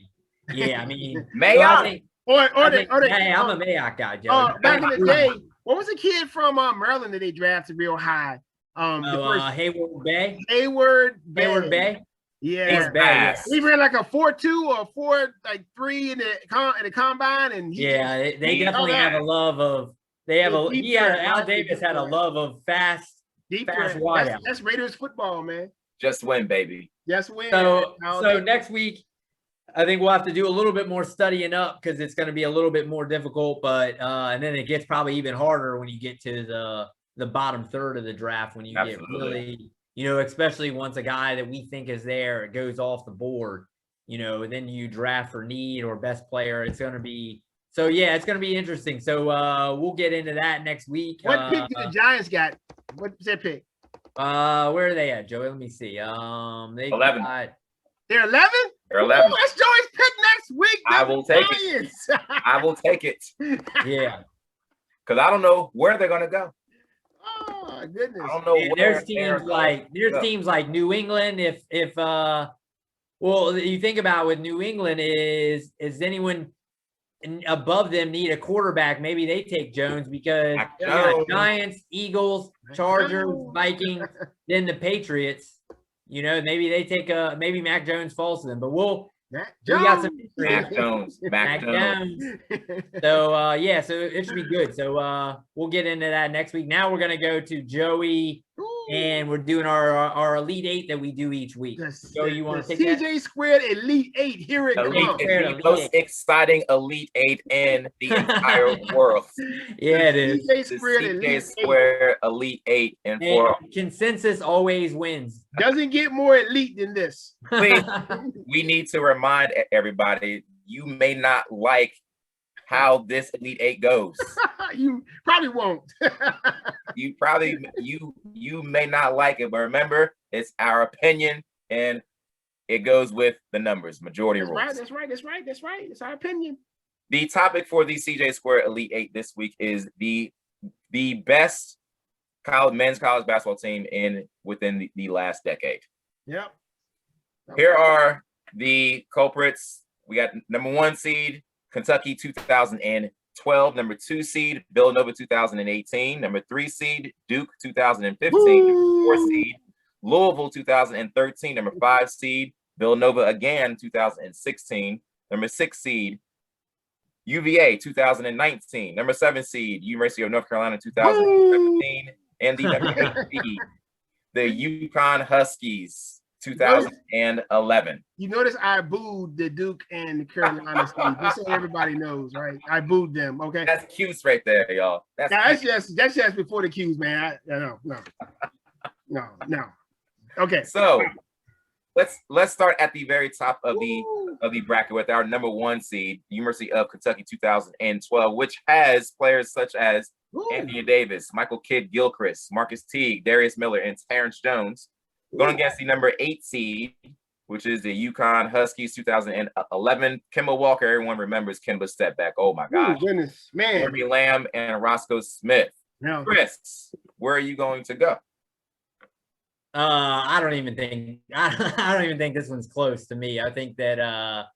yeah, I mean, Mayock. Hey, I'm a Mayock guy, Joe. Back in the day, what was a kid from Maryland that they drafted real high? Hayward Bay. Hayward Bay. Yeah, he ran like a 4.2 or 4.3 in the combine, and they definitely have a love of. Al Davis had a love of fast wideout. That's Raiders football, man. Just win, baby. Just win. So next week, I think we'll have to do a little bit more studying up because it's going to be a little bit more difficult. But and then it gets probably even harder when you get to the bottom third of the draft when you get really. Especially once a guy that we think is there, it goes off the board, then you draft for need or best player. It's going to be, it's going to be interesting. So we'll get into that next week. What pick do the Giants got? What's their pick? Where are they at, Joey? Let me see. They 11. They're 11? They're 11. Ooh, that's Joey's pick next week. I will take it. I will take it. Yeah. Because I don't know where they're going to go. Oh my goodness! I don't know. There's teams like New England. If you think about with New England is anyone above them need a quarterback? Maybe they take Jones because Giants, Eagles, Chargers, Vikings, then the Patriots. Maybe they take maybe Mac Jones falls to them, but we got some Mac Jones. So so it should be good. So we'll get into that next week. Now we're gonna go to Joey, and we're doing our Elite Eight that we do each week. Joey, you want to take CJ Squared Elite Eight? Here it comes. The most exciting Elite Eight in the entire world. Yeah, it is. CJ Squared Elite Eight and consensus always wins. Doesn't get more elite than this. Please, we need to remind everybody, you may not like how this Elite Eight goes. You probably won't. you may not like it, but remember, it's our opinion and it goes with the numbers, majority rules. That's right. It's our opinion. The topic for the CJ Squared Elite Eight this week is the best men's college basketball team within the last decade. Yep. Here are the culprits. We got number 1 seed, Kentucky 2012, number 2 seed, Villanova 2018, number 3 seed, Duke 2015, number 4 seed, Louisville 2013, number 5 seed, Villanova again 2016, number 6 seed, UVA 2019, number 7 seed, University of North Carolina 2017, and the number 8 seed, the UConn Huskies 2011. You notice I booed the Duke and the Carolina State, just so everybody knows, right? I booed them. Okay, that's cues right there, y'all. That's just before the cues, man. No. Okay, so let's start at the very top of the bracket with our number 1 seed, University of Kentucky 2012, which has players such as Anthony Davis, Michael Kidd-Gilchrist, Marcus Teague, Darius Miller, and Terrence Jones. Going against the number 8 seed, which is the UConn Huskies 2011. Kemba Walker, everyone remembers Kemba's step back. Oh my gosh. Goodness, man. Jeremy Lamb and Roscoe Smith. No. Chris, where are you going to go? I don't even think this one's close to me. I think that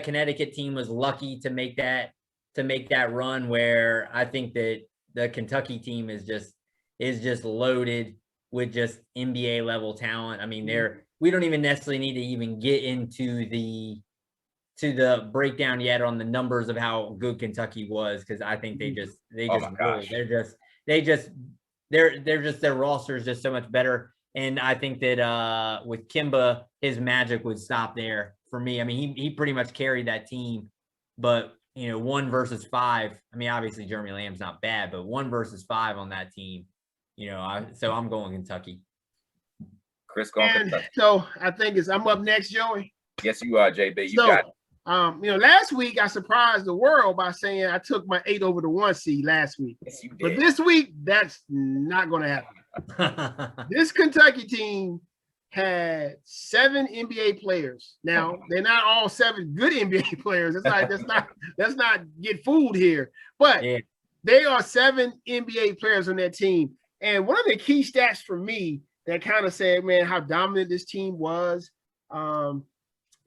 Connecticut team was lucky to make that run, where I think that the Kentucky team is just loaded with just NBA level talent. I mean, we don't even necessarily need to even get into the breakdown yet on the numbers of how good Kentucky was, because I think their roster is just so much better. And I think that with Kemba, his magic would stop there for me. I mean, he pretty much carried that team, but 1 versus 5. I mean, obviously Jeremy Lamb's not bad, but 1 versus 5 on that team. So I'm going Kentucky. Chris going Kentucky. So I think I'm up next, Joey. Yes, you are, JB. You got it. Last week I surprised the world by saying I took my 8 over the 1 seed last week. Yes, you did. But this week, that's not going to happen. This Kentucky team had 7 NBA players. Now they're not all 7 good NBA players. It's like let's not get fooled here. But they are 7 NBA players on that team. And one of the key stats for me that kind of said, man, how dominant this team was.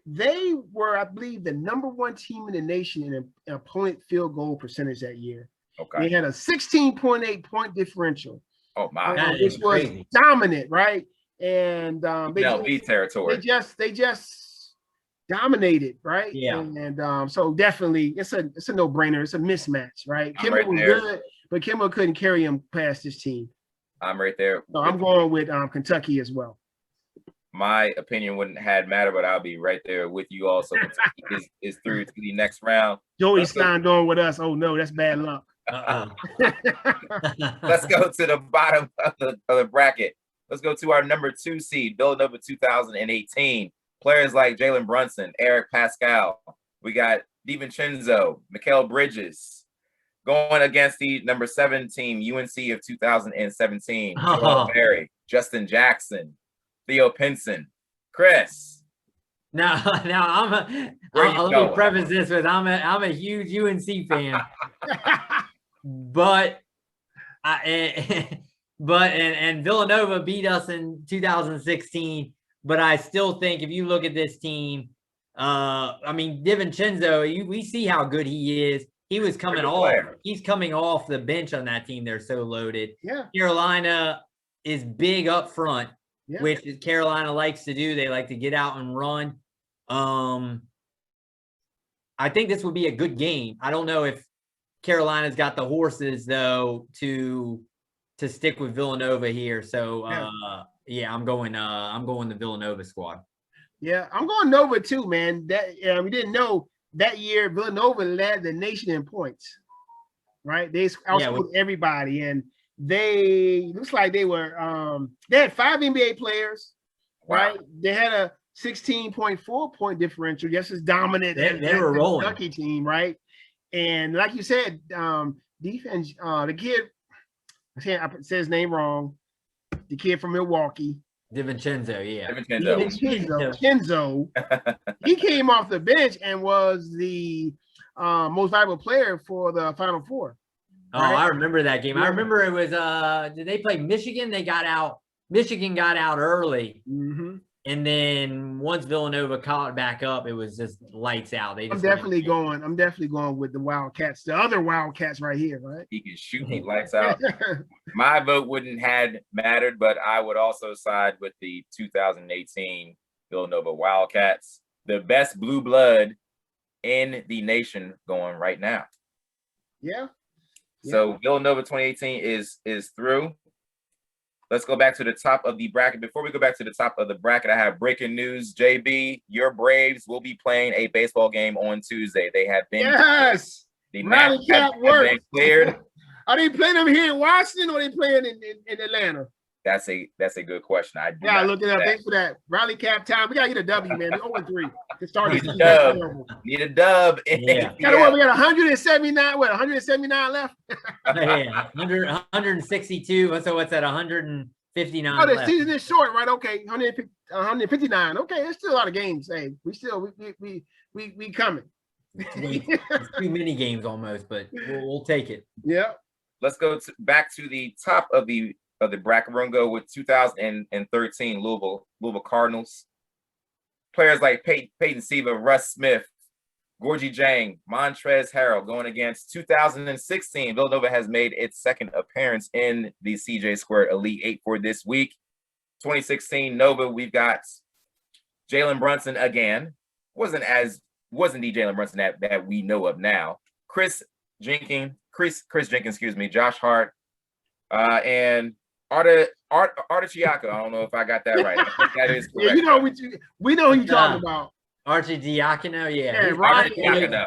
They were, I believe, the #1 team in the nation in opponent field goal percentage that year. Okay. They had a 16.8 point differential. Oh my! Which was dominant, right? And MLB territory. They just dominated, right? Yeah. And so definitely it's a no-brainer. It's a mismatch, right? Kimball was good, but Kimball couldn't carry him past this team. I'm right there. So I'm going with Kentucky as well. My opinion wouldn't have mattered, but I'll be right there with you also. Kentucky is through to the next round. Joey signed on with us. Oh no, that's bad luck. Let's go to the bottom of the bracket. Let's go to our #2 seed, Villanova 2018. Players like Jalen Brunson, Eric Pascal. We got DiVincenzo, Mikal Bridges. Going against the #7 team, UNC of 2017. Joel Berry, Justin Jackson, Theo Pinson. Chris. Now let me preface this with I'm a huge UNC fan. But Villanova beat us in 2016. But I still think if you look at this team, I mean DiVincenzo, we see how good he is. He was coming off. He's coming off the bench on that team. They're so loaded. Yeah. Carolina is big up front, yeah. which Carolina likes to do. They like to get out and run. I think this would be a good game. I don't know if Carolina's got the horses though to stick with Villanova here. So I'm going the Villanova squad. Yeah, I'm going Nova too, man. That we didn't know that year Villanova led the nation in points. Right? They outscored everybody, and looks like they were they had 5 NBA players, right? They had a 16.4 point differential, just as dominant as they were rolling. Kentucky team, right? And like you said, defense, the kid, I said his name wrong, the kid from Milwaukee. DiVincenzo, yeah. DiVincenzo. He came off the bench and was the most valuable player for the Final Four. Right? Oh, I remember that game. I remember it was did they play Michigan? Michigan got out early. Mm-hmm. And then once Villanova caught back up, it was just lights out. I'm definitely going with the Wildcats, the other Wildcats right here, right? He can shoot me lights out. My vote wouldn't have mattered, but I would also side with the 2018 Villanova Wildcats, the best blue blood in the nation going right now. Yeah. So Villanova 2018 is through. Let's go back to the top of the bracket. Before we go back to the top of the bracket, I have breaking news. JB, your Braves will be playing a baseball game on Tuesday. They have been the Rally Cap been cleared. Are they playing them here in Washington or are they playing in Atlanta? That's a good question. I look it up. Thanks for that. Rally Cap time. We gotta get a W, man. We're 0-3 to start this season. Need a dub. Yeah. We got 179. 179 left. 162. So what's that? 159. Oh, the season is short, right? Okay, 159. Okay, it's still a lot of games. Hey, we coming. It's 2 mini games almost, but we'll take it. Yeah. Let's go back to the top of the bracket. We're gonna go with 2013 Louisville Cardinals. Players like Peyton Siva, Russ Smith, Gorgie Jang, Montrezl Harrell going against 2016. Villanova has made its second appearance in the CJ Squared Elite 8 for this week. 2016 Nova, we've got Jalen Brunson again. Wasn't the Jalen Brunson that we know of now. Chris Jenkins, Josh Hart, and Archidiaco. I don't know if I got that right. I think that is correct. Yeah, we know who you're talking about. Archidiaco, yeah.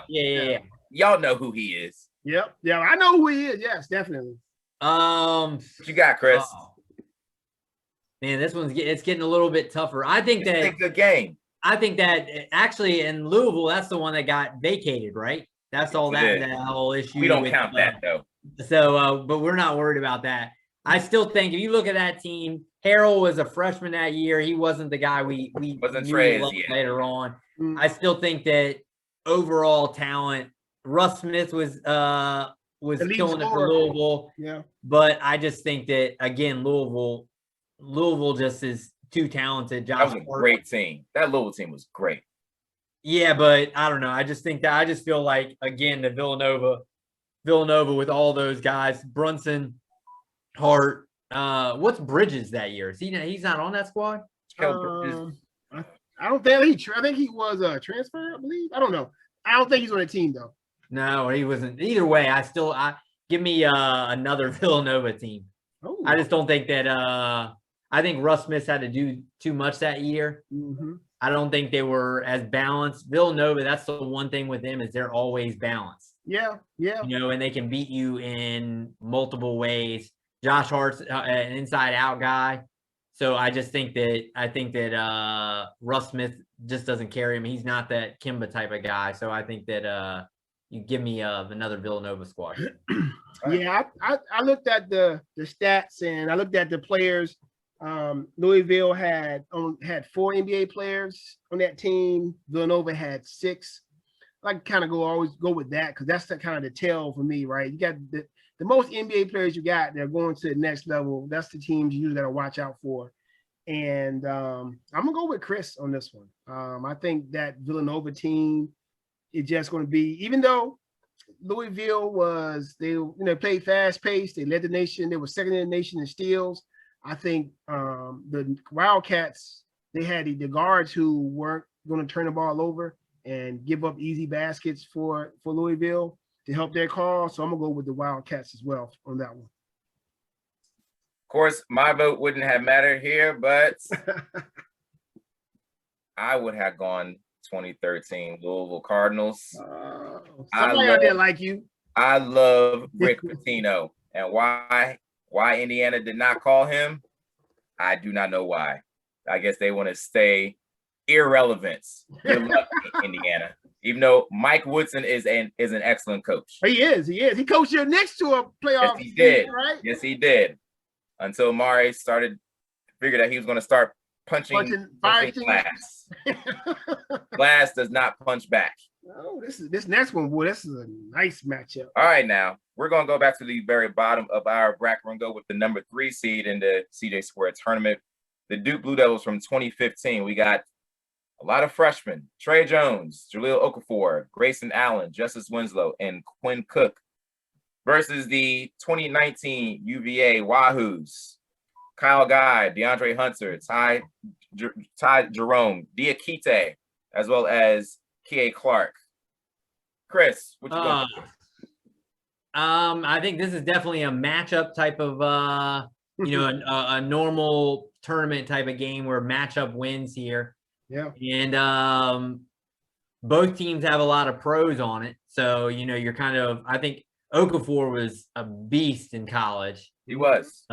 Yeah. Y'all know who he is. Yep. Yeah, I know who he is. Yes, definitely. What you got, Chris? Man, this it's getting a little bit tougher. I think it's a good game. I think that actually in Louisville, that's the one that got vacated, right? That's all that whole issue. We don't count that though. So, but we're not worried about that. I still think if you look at that team, Harrell was a freshman that year. He wasn't the guy we wasn't knew Trey yet. later on. I still think that overall talent, Russ Smith was killing it for Louisville. Yeah. But I just think that, again, Louisville just is too talented. That was a great team. That Louisville team was great. Yeah, but I don't know. I just feel like, again, the Villanova with all those guys, Brunson, Hart, what's Bridges that year? He's not on that squad? I don't think I think he was a transfer, I believe. I don't know. I don't think he's on the team though. No, he wasn't. Either way, I give me another Villanova team. Oh. I just don't think that I think Russ Smith had to do too much that year. Mm-hmm. I don't think they were as balanced. Villanova, that's the one thing with them, is they're always balanced. Yeah. And they can beat you in multiple ways. Josh Hart's an inside out guy. So I think that Russ Smith just doesn't carry him. He's not that Kimba type of guy. So I think that you give me another Villanova squad. Yeah, I looked at the stats and I looked at the players. Louisville had 4 NBA players on that team. Villanova had 6. I kind of always go with that because that's the kind of the tell for me, right? You got the most NBA players you got, they're going to the next level. That's the teams you usually got to watch out for. And I'm gonna go with Chris on this one. I think that Villanova team is just going to be, even though Louisville they played fast paced, they led the nation, they were second in the nation in steals. I think the Wildcats, they had the guards who weren't going to turn the ball over and give up easy baskets for Louisville to help their cause. So I'm gonna go with the Wildcats as well on that one. Of course, my vote wouldn't have mattered here, but I would have gone 2013 Louisville Cardinals. Somebody out there like you. I love Rick Pitino, and why Indiana did not call him, I do not know why. I guess they want to stay irrelevant. Good luck, Indiana. Even though Mike Woodson is an excellent coach. He is. He coached your Knicks to a playoff. Yes, he did. Season, right? Yes, he did. Until Mare figured that he was going to start punching glass. Glass does not punch back. Oh, this next one, boy, this is a nice matchup. All right, now we're going to go back to the very bottom of our bracket. We're going to go with the number 3 seed in the CJ Squared tournament, the Duke Blue Devils from 2015. We got a lot of freshmen: Trey Jones, Jahlil Okafor, Grayson Allen, Justice Winslow, and Quinn Cook, versus the 2019 UVA Wahoos: Kyle Guy, DeAndre Hunter, Ty Jerome, Diakite, as well as K.A. Clark. Chris, what you got? I think this is definitely a matchup type of a normal tournament type of game where matchup wins here. Yeah. And both teams have a lot of pros on it. So, you're kind of, I think Okafor was a beast in college. He was.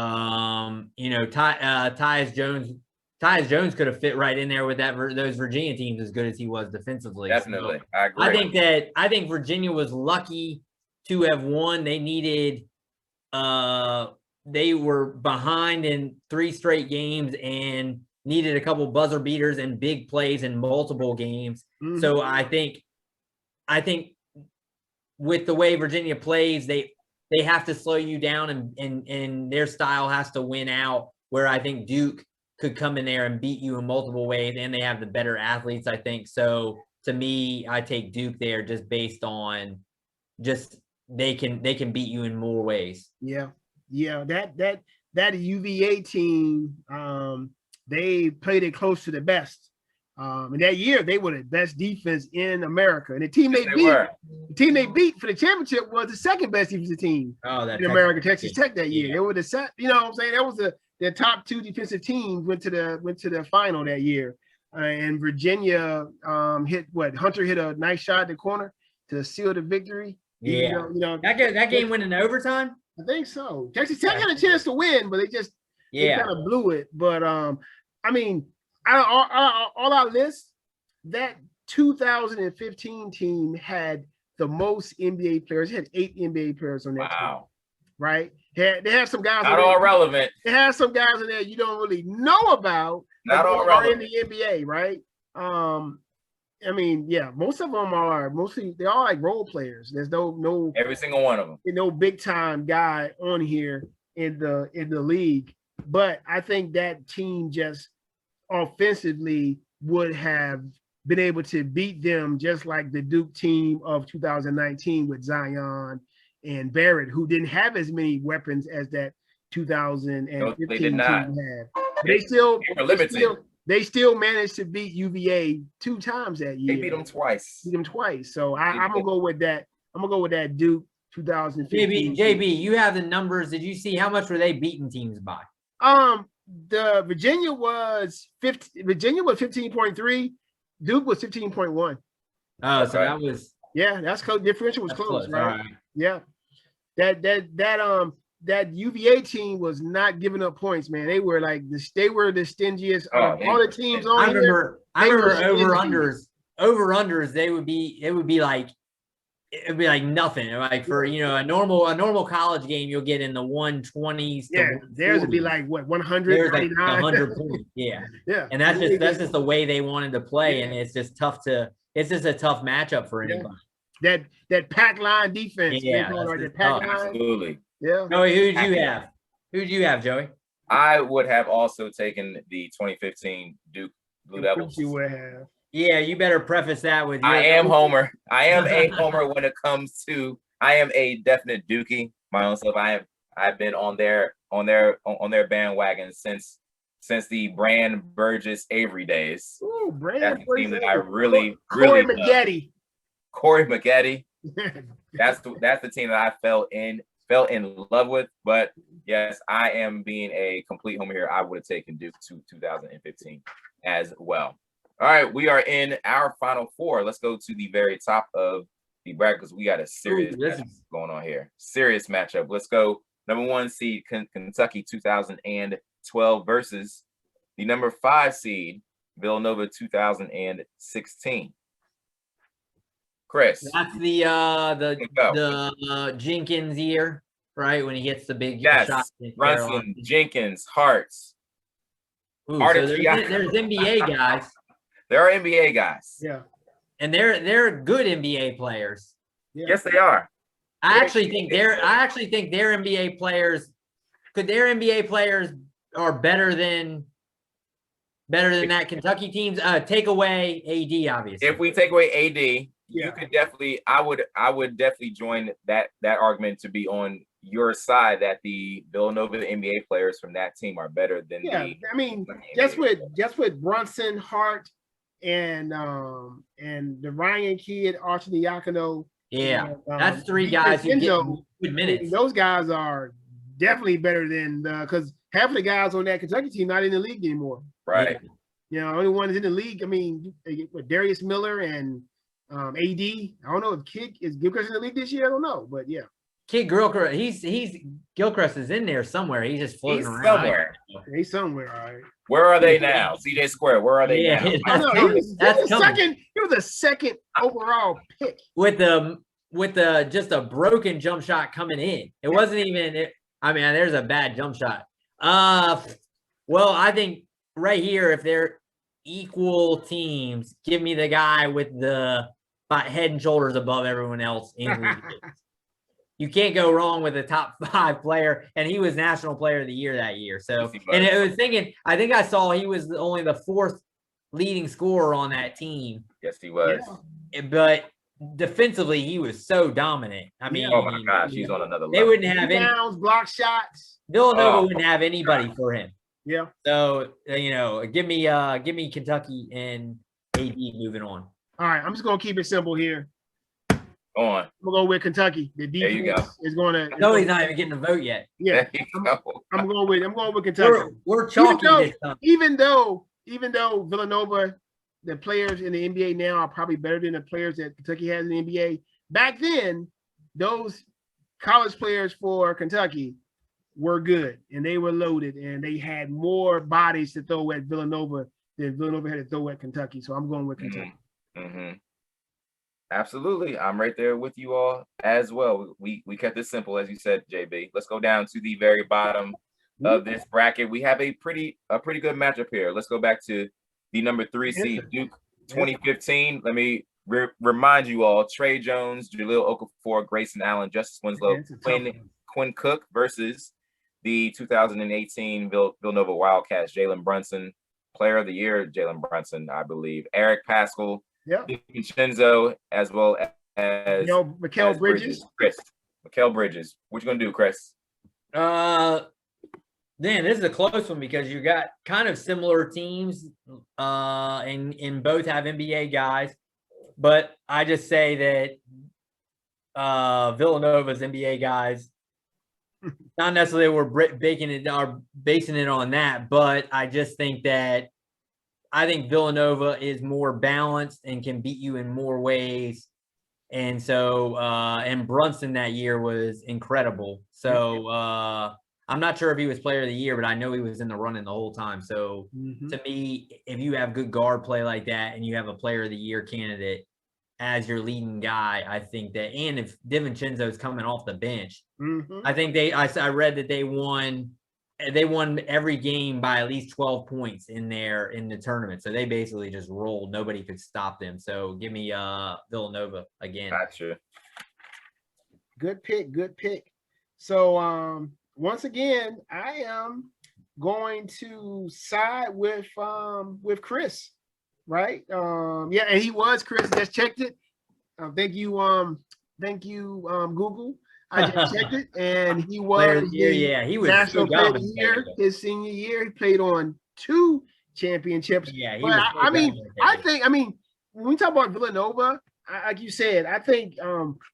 Tyus Jones could have fit right in there with those Virginia teams as good as he was defensively. Definitely. So I agree. I think Virginia was lucky to have won. They needed they were behind in 3 straight games and needed a couple buzzer beaters and big plays in multiple games. Mm-hmm. So I think with the way Virginia plays, they have to slow you down and their style has to win out, where I think Duke could come in there and beat you in multiple ways, and they have the better athletes, I think. So to me, I take Duke there just based on just they can beat you in more ways. Yeah. That UVA team, they played it close to the best. And that year they were the best defense in America. And the team they beat for the championship was the second best defensive team in America, Texas Tech that year. Yeah. They were the set, you know what I'm saying? That was their top 2 defensive teams went to the final that year. And Virginia Hunter hit a nice shot at the corner to seal the victory. Yeah. That game went in overtime? I think so. Texas Tech had a chance to win, but they kind of blew it. But I mean, all our list, that 2015 team had the most NBA players. It had 8 NBA players on that team, right? They have some guys. Not all relevant. They have some guys in there you don't really know about. Not all relevant. In the NBA, right? I mean, yeah, most of them are they're all like role players. There's no every single one of them. No big time guy on here in the league. But I think that team just offensively would have been able to beat them just like the Duke team of 2019 with Zion and Barrett, who didn't have as many weapons as that 2015 team had. They still managed to beat UVA 2 times that year. They beat them twice. So I'm gonna go with that. I'm gonna go with that Duke 2015. JB, you have the numbers. Did you see how much were they beating teams by? The Virginia was 15.3. Duke was 15.1. Oh, so that was that's close. Differential was close, right? Right? Yeah. That UVA team was not giving up points, man. They were the stingiest of all the teams on here. I remember over-unders, they would be like nothing. Like for a normal college game, you'll get in the 120s. Yeah, theirs would be like what 100, like 100 points. Yeah. And that's just the way they wanted to play, and it's just a tough matchup for anybody. That pack line defense. Absolutely. Yeah. Joey, who'd you have, Joey? I would have also taken the 2015 Duke Blue Devils. You would have. Yeah, you better preface that with. I am Homer. I am a Homer when it comes to. I am a definite Dookie. My own self. I've been on their bandwagon since the Brand Burgess Avery days. Ooh, Brand. That's the team that I really Corey McGetty. Corey McGetty. That's the team that I fell in love with. But yes, I am being a complete homer here. I would have taken Duke to 2015 as well. All right, we are in our final 4. Let's go to the very top of the bracket because we got a serious matchup going on here. Serious matchup. Let's go. Number 1 seed Kentucky 2012 versus the number 5 seed Villanova 2016. Chris, that's the Jenkins year, right? When he hits the big shot. Brunson, Jenkins, Harts. So there's NBA guys. There are NBA guys. Yeah. And they're good NBA players. Yeah. Yes, they are. I actually think their NBA players are better than that Kentucky team's. Take away AD, obviously. If we take away AD, you could definitely. I would definitely join that argument to be on your side that the Villanova NBA players from that team are better than I mean, just with Brunson, Hart, and the Ryan kid, Archie Diacono. Yeah, that's 3 guys who get good minutes. Those guys are definitely better than because half of the guys on that Kentucky team not in the league anymore. Right. Only one is in the league. I mean, with Darius Miller and AD. I don't know if is Gilchrist in the league this year. I don't know, but yeah. Kid Gilchrist, he's Gilchrist is in there somewhere. He's just floating around. Somewhere. He's somewhere, all right. Where are they now? CJ Square. Where are they now? He was the second overall pick. With the just a broken jump shot coming in. It wasn't even. There's a bad jump shot. Well, I think right here, if they're equal teams, give me the guy with the head and shoulders above everyone else in the league. You can't go wrong with a top 5 player, and he was National Player of the Year that year. So, and I was thinking, I think I saw he was only the 4th leading scorer on that team. Yes, he was. Yeah. But defensively, he was so dominant. I mean, oh my gosh, he's on another level. They wouldn't have any block shots. Villanova wouldn't have anybody for him. Yeah. So give me Kentucky and AD moving on. All right, I'm just gonna keep it simple here. Go on. We'll go with Kentucky. The defense there you go. is going to. No, he's not even getting a vote yet. Yeah, I'm going with Kentucky. We're chalky this time. Even though Villanova, the players in the NBA now are probably better than the players that Kentucky has in the NBA. Back then, those college players for Kentucky were good and they were loaded and they had more bodies to throw at Villanova than Villanova had to throw at Kentucky. So I'm going with Kentucky. Mm-hmm. Absolutely. I'm right there with you all as well. We kept it simple, as you said, JB. Let's go down to the very bottom of this bracket. We have a pretty good matchup here. Let's go back to the number 3 seed, Duke 2015. Let me remind you all, Trey Jones, Jahlil Okafor, Grayson Allen, Justice Winslow, Quinn Cook versus the 2018 Villanova Wildcats, Jalen Brunson, Player of the Year, Jalen Brunson, I believe, Eric Paschal, Vincenzo, as well as Mikal Bridges. Chris. Mikal Bridges. What you gonna do, Chris? Then this is a close one because you got kind of similar teams, and both have NBA guys. But I just say that Villanova's NBA guys, not necessarily we're basing it on that, but I just think that I think Villanova is more balanced and can beat you in more ways. And so, and Brunson that year was incredible. So I'm not sure if he was Player of the Year, but I know he was in the running the whole time. So to me, if you have good guard play like that and you have a Player of the Year candidate as your leading guy, I think that, and if DiVincenzo is coming off the bench, I think I read that they won every game by at least 12 points in the tournament. So they basically just rolled. Nobody could stop them. So give me Villanova again. Gotcha. Good pick. So once again, I am going to side with Chris. Right. Yeah, and he was Chris. Just checked it. Thank you, Google. I just checked it, and he was he was National Player of the Year his senior year. He played on 2 championships. Yeah, he but I mean, when we talk about Villanova, like you said, I think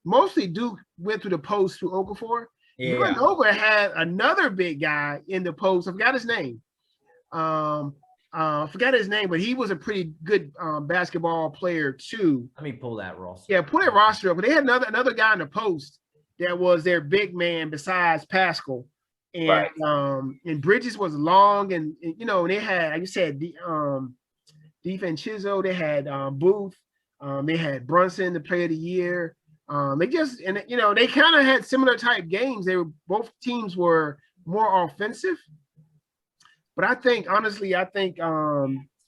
mostly Duke went through the post through Okafor. Yeah. Villanova had another big guy in the post. I forgot his name. Forgot his name, but he was a pretty good basketball player too. Let me pull that roster. Yeah, pull that roster up. But they had another guy in the post that was their big man besides Paschal. And and Bridges was long, and they had, like you said, DiVincenzo, they had Booth, they had Brunson, the Player of the Year. They just, and they kind of had similar type games. Both teams were more offensive. But I think, honestly, it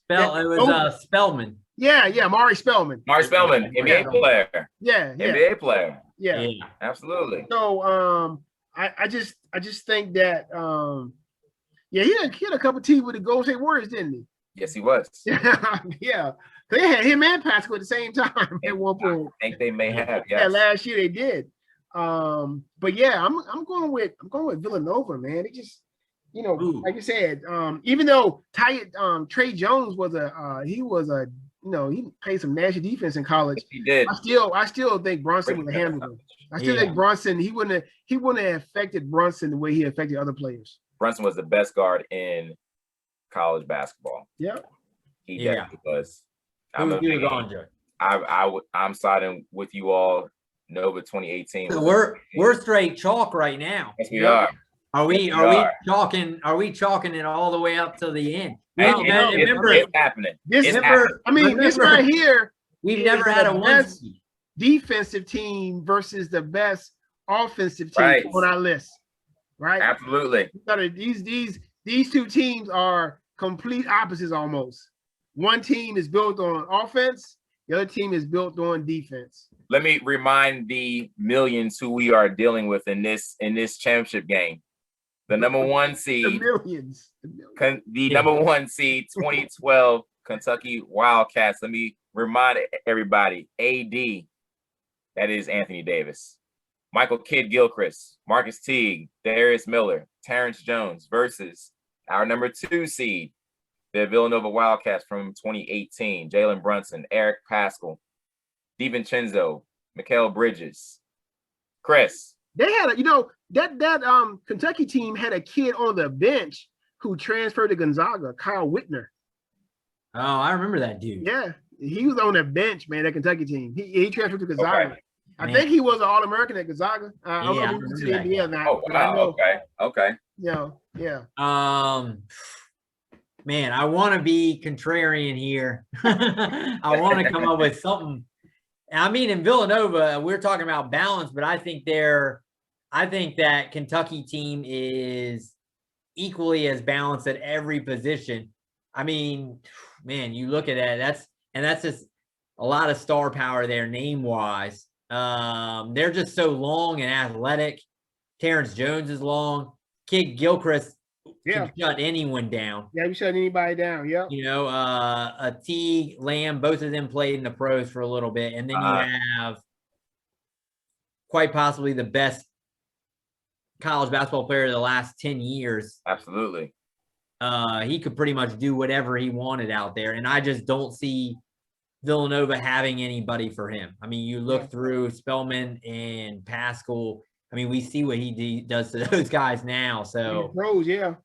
was Spellman. Yeah, Mari Spellman. NBA player. Yeah. NBA player. Yeah. Absolutely. So I just think that he had a cup of tea with the Golden State Warriors, didn't he? Yes, he was. Yeah. They had him and Paschal at the same time at one point. I think they may have. Yes. Yeah, last year they did. But yeah, I'm going with Villanova, man. It just, like you said, even though Trey Jones was he played some national defense in college. He did. I still think Brunson would have handled him. I still think Brunson, he wouldn't have affected Brunson the way he affected other players. Brunson was the best guard in college basketball. Yeah. He definitely was. I'm siding with you all. Nova 2018. So we're straight chalk right now. Yes, we are. Are we chalking it all the way up to the end? It's happening. This right here. We've never had a one defensive team versus the best offensive team on our list. Right? Absolutely. These two teams are complete opposites almost. One team is built on offense, the other team is built on defense. Let me remind the millions who we are dealing with in this championship game. The number 1 seed, the number 1 seed, 2012 Kentucky Wildcats. Let me remind everybody, AD, that is Anthony Davis, Michael Kidd-Gilchrist, Marcus Teague, Darius Miller, Terrence Jones versus our number 2 seed, the Villanova Wildcats from 2018, Jalen Brunson, Eric Paschal, DiVincenzo, Mikal Bridges. Chris. They had that Kentucky team had a kid on the bench who transferred to Gonzaga, Kyle Whitner. Oh, I remember that dude. Yeah, he was on the bench, man. That Kentucky team. He transferred to Gonzaga. Okay. I think he was an All-American at Gonzaga. I don't know if he was to the NBA now. Oh, wow. Okay. Yeah. Man, I want to be contrarian here. I want to come up with something. I mean, in Villanova, we're talking about balance, but I think that Kentucky team is equally as balanced at every position. I mean, man, you look at that. That's just a lot of star power there, name wise. They're just so long and athletic. Terrence Jones is long. Kid Gilchrist can shut anyone down. Yeah, we shut anybody down. Yeah. You know, Teague, Lamb, both of them played in the pros for a little bit, and then you have quite possibly the best college basketball player of the last 10 years. Absolutely. He could pretty much do whatever he wanted out there, and I just don't see Villanova having anybody for him. I mean, you look through Spellman and Pascal. I mean, we see what he does to those guys now. So, pros, yeah.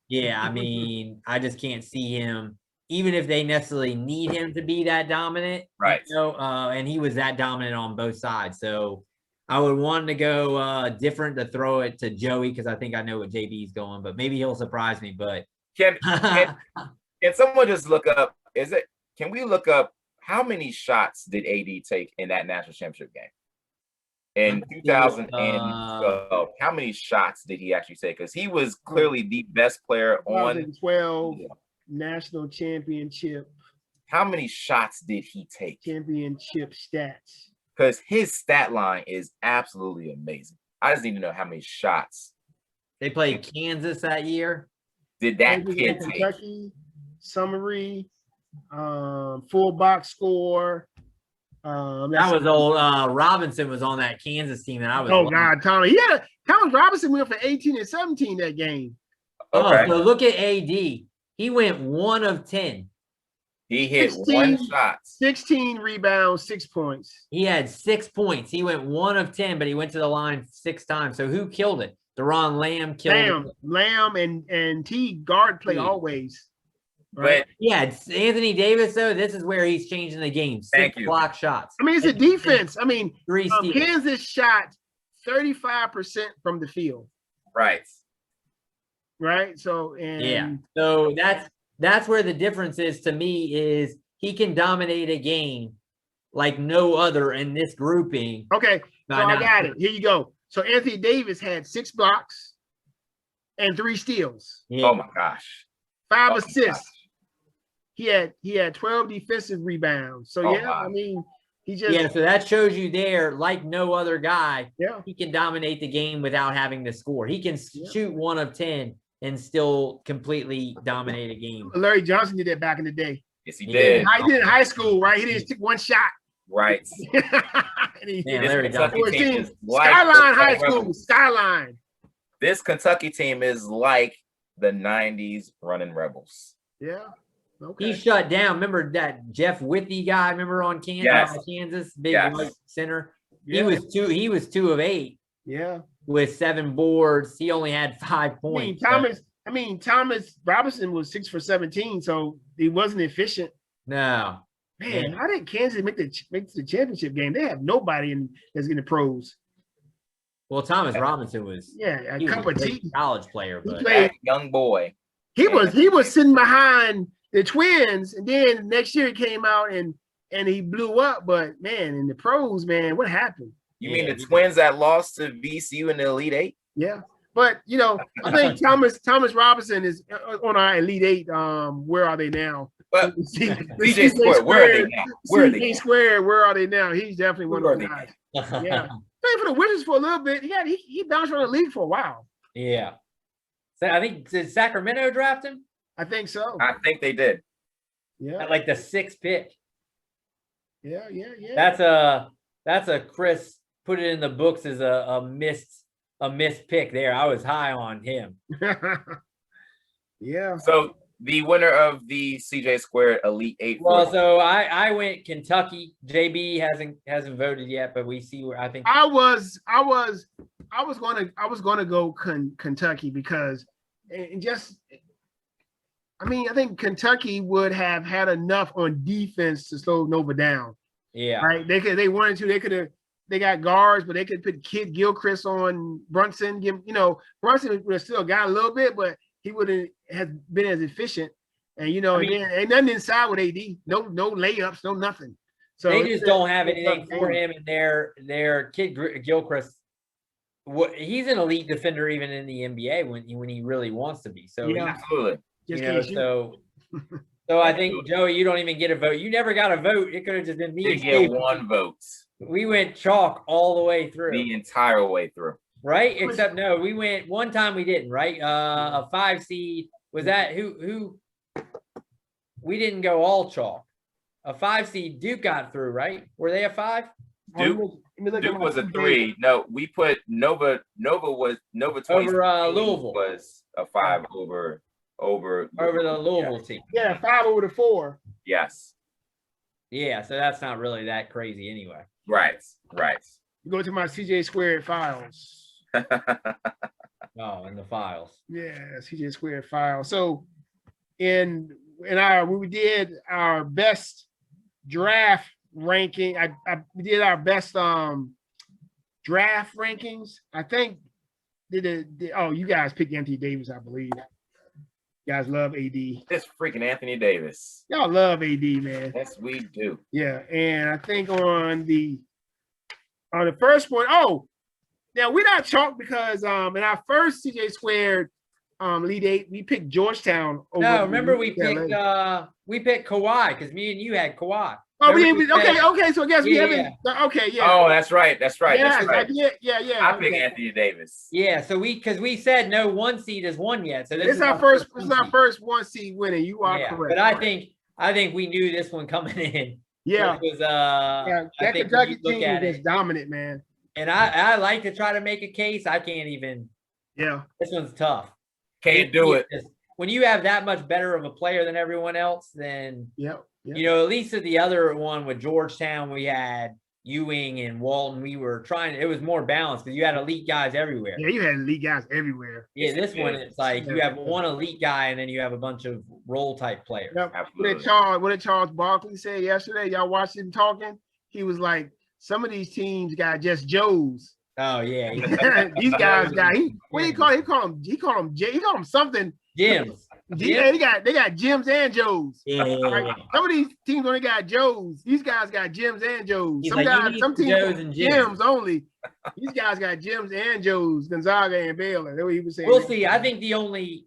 I mean, I just can't see him, even if they necessarily need him to be that dominant. Right. You know, and he was that dominant on both sides. So, I would want to go different to throw it to Joey because I think I know what JB's going, but maybe he'll surprise me. But can someone just look up? Can we look up how many shots did AD take in that national championship game? In 2012, how many shots did he actually take? Because he was clearly the best player on 2012 national championship. How many shots did he take? Championship stats. Because his stat line is absolutely amazing. I just need to know how many shots. They played Kansas that year. Did that kid take? Kentucky, summary, full box score. That was old. Robinson was on that Kansas team that I was. Oh God, Tommy! Yeah, Thomas Robinson went for 18 and 17 that game. Okay. So look at AD. He went 1 of 10. He hit 1 shot. 16 rebounds, 6 points. He had 6 points. He went 1 of 10, but he went to the line 6 times. So who killed it? Deron Lamb killed it. Lamb and Teague guard play always. Right. But yeah, Anthony Davis, though, this is where he's changing the game. 6 block shots. I mean, it's a defense. I mean, 3 steals. Kansas shot 35% from the field. Right. Right. So So that's where the difference is to me is he can dominate a game like no other in this grouping. Okay. So I got it. Here you go. So Anthony Davis had 6 blocks and 3 steals. Yeah. Oh my gosh. 5 assists. He had 12 defensive rebounds. So I mean, he just so that shows you there, like no other guy, he can dominate the game without having to score. He can shoot 1 of 10 and still completely dominate a game. Larry Johnson did that back in the day. Yes, he did. He did in high school, right? He didn't take 1 shot. Right. Larry Johnson. Skyline High School, Skyline. This Kentucky team is like the 90s running Rebels. Yeah. Okay. He shut down. Remember that Jeff Withy guy? Remember on Kansas, big white center. He was 2 of 8. Yeah. With 7 boards, he only had 5 points. Thomas Robinson was 6 for 17, so he wasn't efficient. No. Man, how did Kansas make the championship game? They have nobody that's in the pros. Well, Thomas Robinson was a cup of tea college player, but that young boy. He was sitting behind the Twins, and then next year he came out and he blew up. But man, in the pros, man, what happened? You mean the Twins that lost to VCU in the Elite Eight? Yeah, but I think Thomas Robinson is on our Elite Eight. Where are they now? But CJ Squared, where are they now? Where are they now? He's definitely one of the guys. Yeah, played for the Wizards for a little bit. He bounced around the league for a while. Yeah. So I think did Sacramento draft him? I think so. I think they did. Yeah. At like the 6th pick. Yeah. That's a Chris put it in the books as a missed pick there. I was high on him. Yeah. So the winner of the CJ Squared Elite Eight. Well, so I went Kentucky. JB hasn't voted yet, but we see where I think I was gonna go Kentucky because I think Kentucky would have had enough on defense to slow Nova down. Yeah. Right. They wanted to. They got guards, but they could put Kid Gilchrist on Brunson. Brunson would have still got a little bit, but he wouldn't have been as efficient. And ain't nothing inside with AD. No layups, no nothing. So they just don't have anything for him, and their kid Gilchrist. He's an elite defender even in the NBA when he really wants to be. So yeah, absolutely. So I think Joey, you don't even get a vote. You never got a vote. It could have just been me. You get one vote. We went chalk all the way through. The entire way through. Right? Except no, we went one time we didn't, right? A 5 seed. Was that who we didn't go all chalk. A 5 seed Duke got through, right? Were they a 5? Duke was a 3. No, we put Nova 20 over Louisville was a 5 over the Louisville team. Yeah, 5 over the 4. Yes. Yeah, so that's not really that crazy anyway. Right. You go to my CJ squared files. Oh, in the files. Yeah, CJ squared file. So in our we did our best draft ranking. We did our best draft rankings. I think you guys picked Anthony Davis, I believe. You guys love AD. It's freaking Anthony Davis. Y'all love AD, man. Yes, we do. Yeah, and I think on the first one, now we're not chalk because in our first CJ squared Elite 8, we picked Georgetown. Remember we picked Kawhi because me and you had Kawhi. Oh, okay. So I guess we haven't. Okay, yeah. Oh, that's right. Yeah, that's right. Yeah. I picked Anthony Davis. Yeah, so because we said no 1 seed is won yet. So this is our first. This is our first 1 seed winning. You are correct. But I think we knew this one coming in. Yeah. It was that Kentucky team is dominant, man. And I like to try to make a case. I can't even. Yeah. This one's tough. Can't do it. When you have that much better of a player than everyone else, then at least at the other one with Georgetown, we had Ewing and Walton. We were trying. It was more balanced because you had elite guys everywhere. Yeah, you had elite guys everywhere. Yeah, this one it's like you have one elite guy and then you have a bunch of role type players. Yep. What did Charles Barkley say yesterday? Y'all watched him talking. He was like, some of these teams got just Joes. Oh yeah, these guys got what do you call? He called him something. Gyms. Yeah, they got Gyms and Joes. Yeah. Like, some of these teams only got Joes. These guys got Gyms and Joes. Some teams Joes and Gyms only. These guys got Gyms and Joes. Gonzaga and Baylor. That's what he was saying. We'll see. I think the only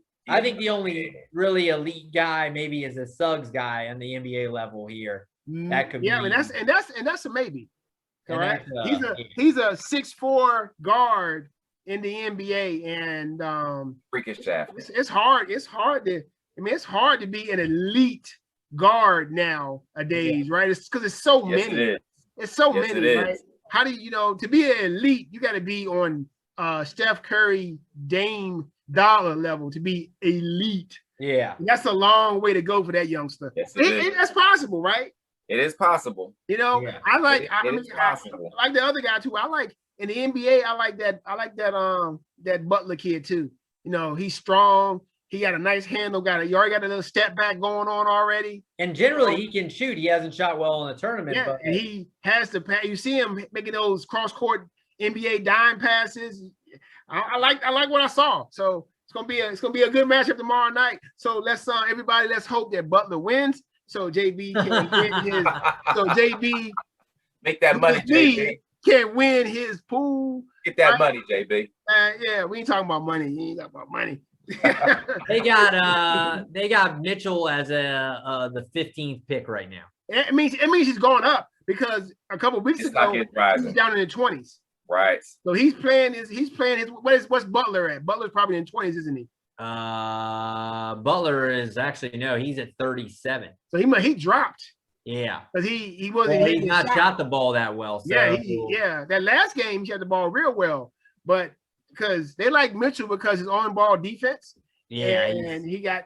really elite guy maybe is a Suggs guy on the NBA level here. That could be. And that's a maybe. All right. He's a 6'4" guard in the NBA, and freakish shaft. It's hard to be an elite guard nowadays, right? It's because it's so many. It's so many, right? How do you to be an elite, you got to be on Steph Curry, Dame Dollar level to be elite. Yeah. And that's a long way to go for that youngster. Yes, that's possible, right? It is possible. I like the other guy too. I like in the NBA, I like that Butler kid too. He's strong. He got a nice handle. He already got a little step back going on already. And generally, he can shoot. He hasn't shot well in the tournament. Yeah, and he has the pass. You see him making those cross court NBA dime passes. I like what I saw. So it's gonna be a good matchup tomorrow night. So let's hope that Butler wins. So JB can win his. So JB make that money. JB can win his pool. Get that money, JB. Yeah, we ain't talking about money. He ain't talking about money. They got Mitchell as the 15th pick right now. It means he's going up because a couple of weeks ago he was down in the 20s. Right. So he's playing his what's Butler at? Butler's probably in the 20s, isn't he? Butler is he's at 37. So he dropped. Yeah. Because he wasn't he's not shot the ball that well. So. Yeah, that last game he shot the ball real well. But because they like Mitchell because his on-ball defense. Yeah. And he got,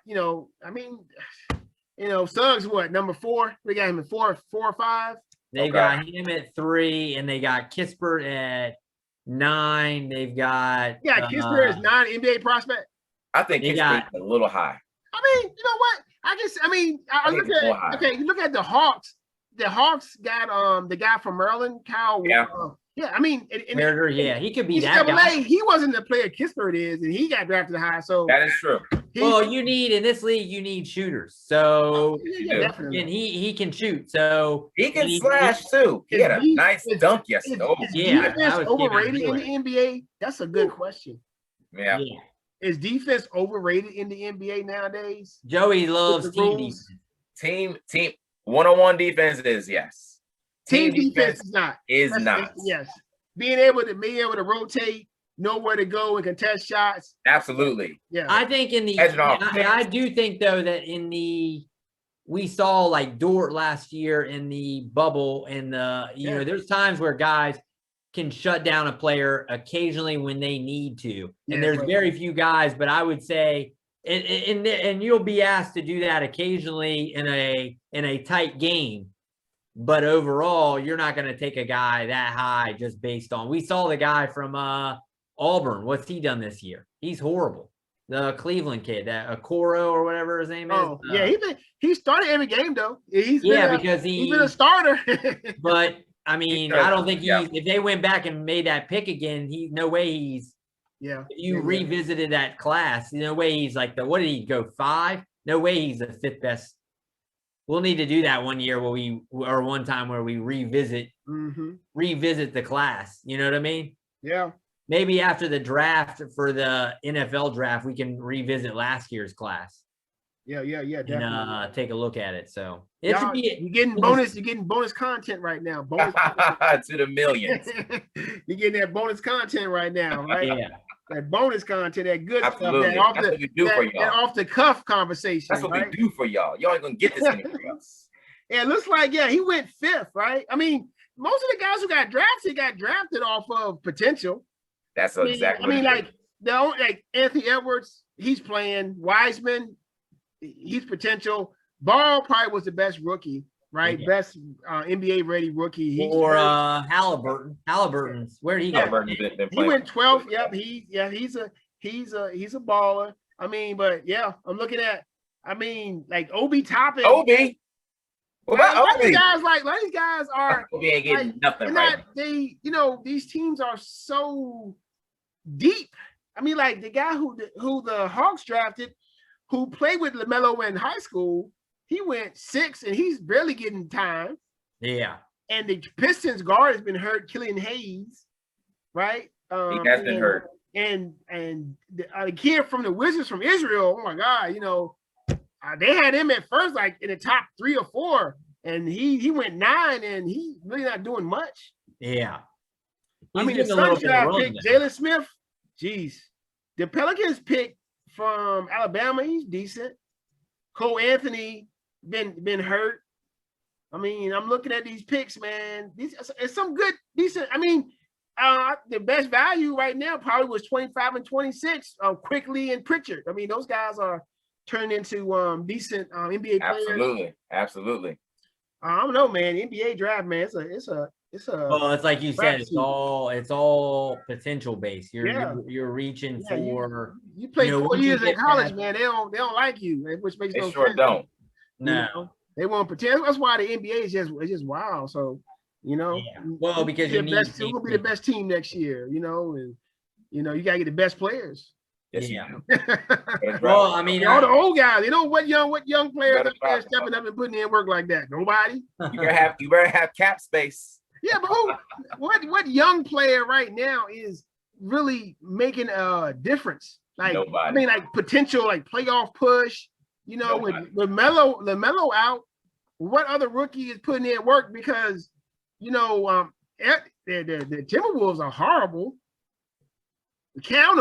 Suggs number 4? We got him at 4 or 5. They got him at 3, and they got Kispert at 9. They've got Kispert is 9 NBA prospect. I think it's a little high. I mean, you know what? You look at the Hawks. The Hawks got the guy from Maryland, Kyle. Yeah. He could be that guy. He wasn't the player Kispert is, and he got drafted high. So that is true. Well, you need in this league, you need shooters. So definitely. And he can shoot. So he can slash too. He had a nice dunk yesterday. Is defense overrated in the NBA? That's a good question. Yeah. Is defense overrated in the NBA nowadays? Joey loves team defense. Team one-on-one defense is yes. Team defense is not. Yes. Being able to rotate, know where to go and contest shots. Absolutely. Yeah. I think I do think though that we saw like Dort last year in the bubble and there's times where guys can shut down a player occasionally when they need to. And there's very few guys, but I would say and you'll be asked to do that occasionally in a tight game. But overall, you're not going to take a guy that high just based on. We saw the guy from Auburn. What's he done this year? He's horrible. The Cleveland kid, that Okoro or whatever his name is. Oh, yeah, he started every game though. He's been a starter. But I mean, I don't think if they went back and made that pick again, no way he's. Yeah. If you revisited that class, no way he's like what did he go 5? No way he's the 5th best. We'll need to do that one year one time where we revisit the class. You know what I mean? Yeah. Maybe after the draft for the NFL draft, we can revisit last year's class. Yeah, definitely. And take a look at it. So you're getting bonus content right now. Bonus to the millions. You're getting that bonus content right now, right? Yeah. That bonus content, that good Absolutely. stuff. That's what we do for y'all. That off the cuff conversation. That's what we do for y'all. Y'all ain't gonna get this anywhere else. Yeah, it looks like he went 5th, right? I mean, most of the guys who got drafted off of potential. That's exactly. Like Anthony Edwards, he's playing. Wiseman, he's potential. Ball probably was the best rookie, right? Yeah. Best NBA ready rookie. Halliburton. Halliburton's where did he go? He went 12th. Yep. He's a baller. I mean, but yeah, I'm looking at. I mean, like Obi Toppin. Obi. What about Obi? These guys are. Obi ain't getting nothing right. These teams are so deep. I mean, like the guy who the Hawks drafted, who played with LaMelo in high school, he went 6 and he's barely getting time. Yeah. And the Pistons guard has been hurt, Killian Hayes, right? He has been hurt. And the kid from the Wizards from Israel, oh my God, they had him at first like in the top 3 or 4, and he went 9, and he really not doing much. Yeah. I mean, the Suns draft picked Jalen Smith. Jeez. The Pelicans picked from Alabama. He's decent. Cole Anthony been hurt. I mean, I'm looking at these picks, man. It's some good, decent. I mean, the best value right now probably was 25 and 26. Quickly and Pritchard. I mean, those guys are turned into decent NBA players. Absolutely. I don't know, man. NBA draft, man. It's well, it's like you said, it's all potential based. You're reaching for. You play 4 years in college, man. They don't like you, which makes no sense. They sure don't. No, they want potential. That's why the NBA is just wild. So well, because you'll be the best team next year. And you gotta get the best players. Yes, well, I mean, all the old guys. What young players are stepping up and putting in work like that? Nobody. You better have cap space. Yeah, but what young player right now is really making a difference? Like, nobody. I mean, like potential, like playoff push. With Melo out, what other rookie is putting in work? Because the Timberwolves are horrible. Cat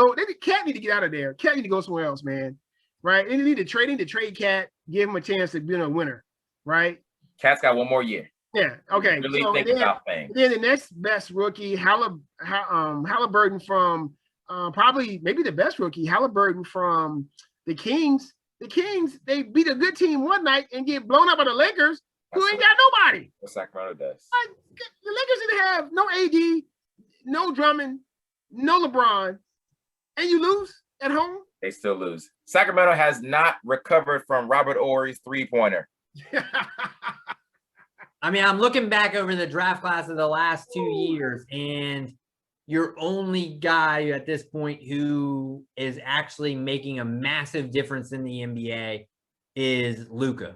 need to get out of there. Cat need to go somewhere else, man. Right? They need to trade Cat, give him a chance to be a winner. Right? Cat's got one more year. Yeah. Okay. Really think about things. Then the next best rookie, Halliburton from maybe the best rookie, Halliburton from the Kings. The Kings, they beat a good team one night and get blown up by the Lakers, who ain't got nobody. What Sacramento does. The Lakers didn't have no AD, no Drummond, no LeBron, and you lose at home? They still lose. Sacramento has not recovered from Robert Ory's three-pointer. I mean, I'm looking back over the draft class of the last 2 years, and your only guy at this point who is actually making a massive difference in the NBA is Luka.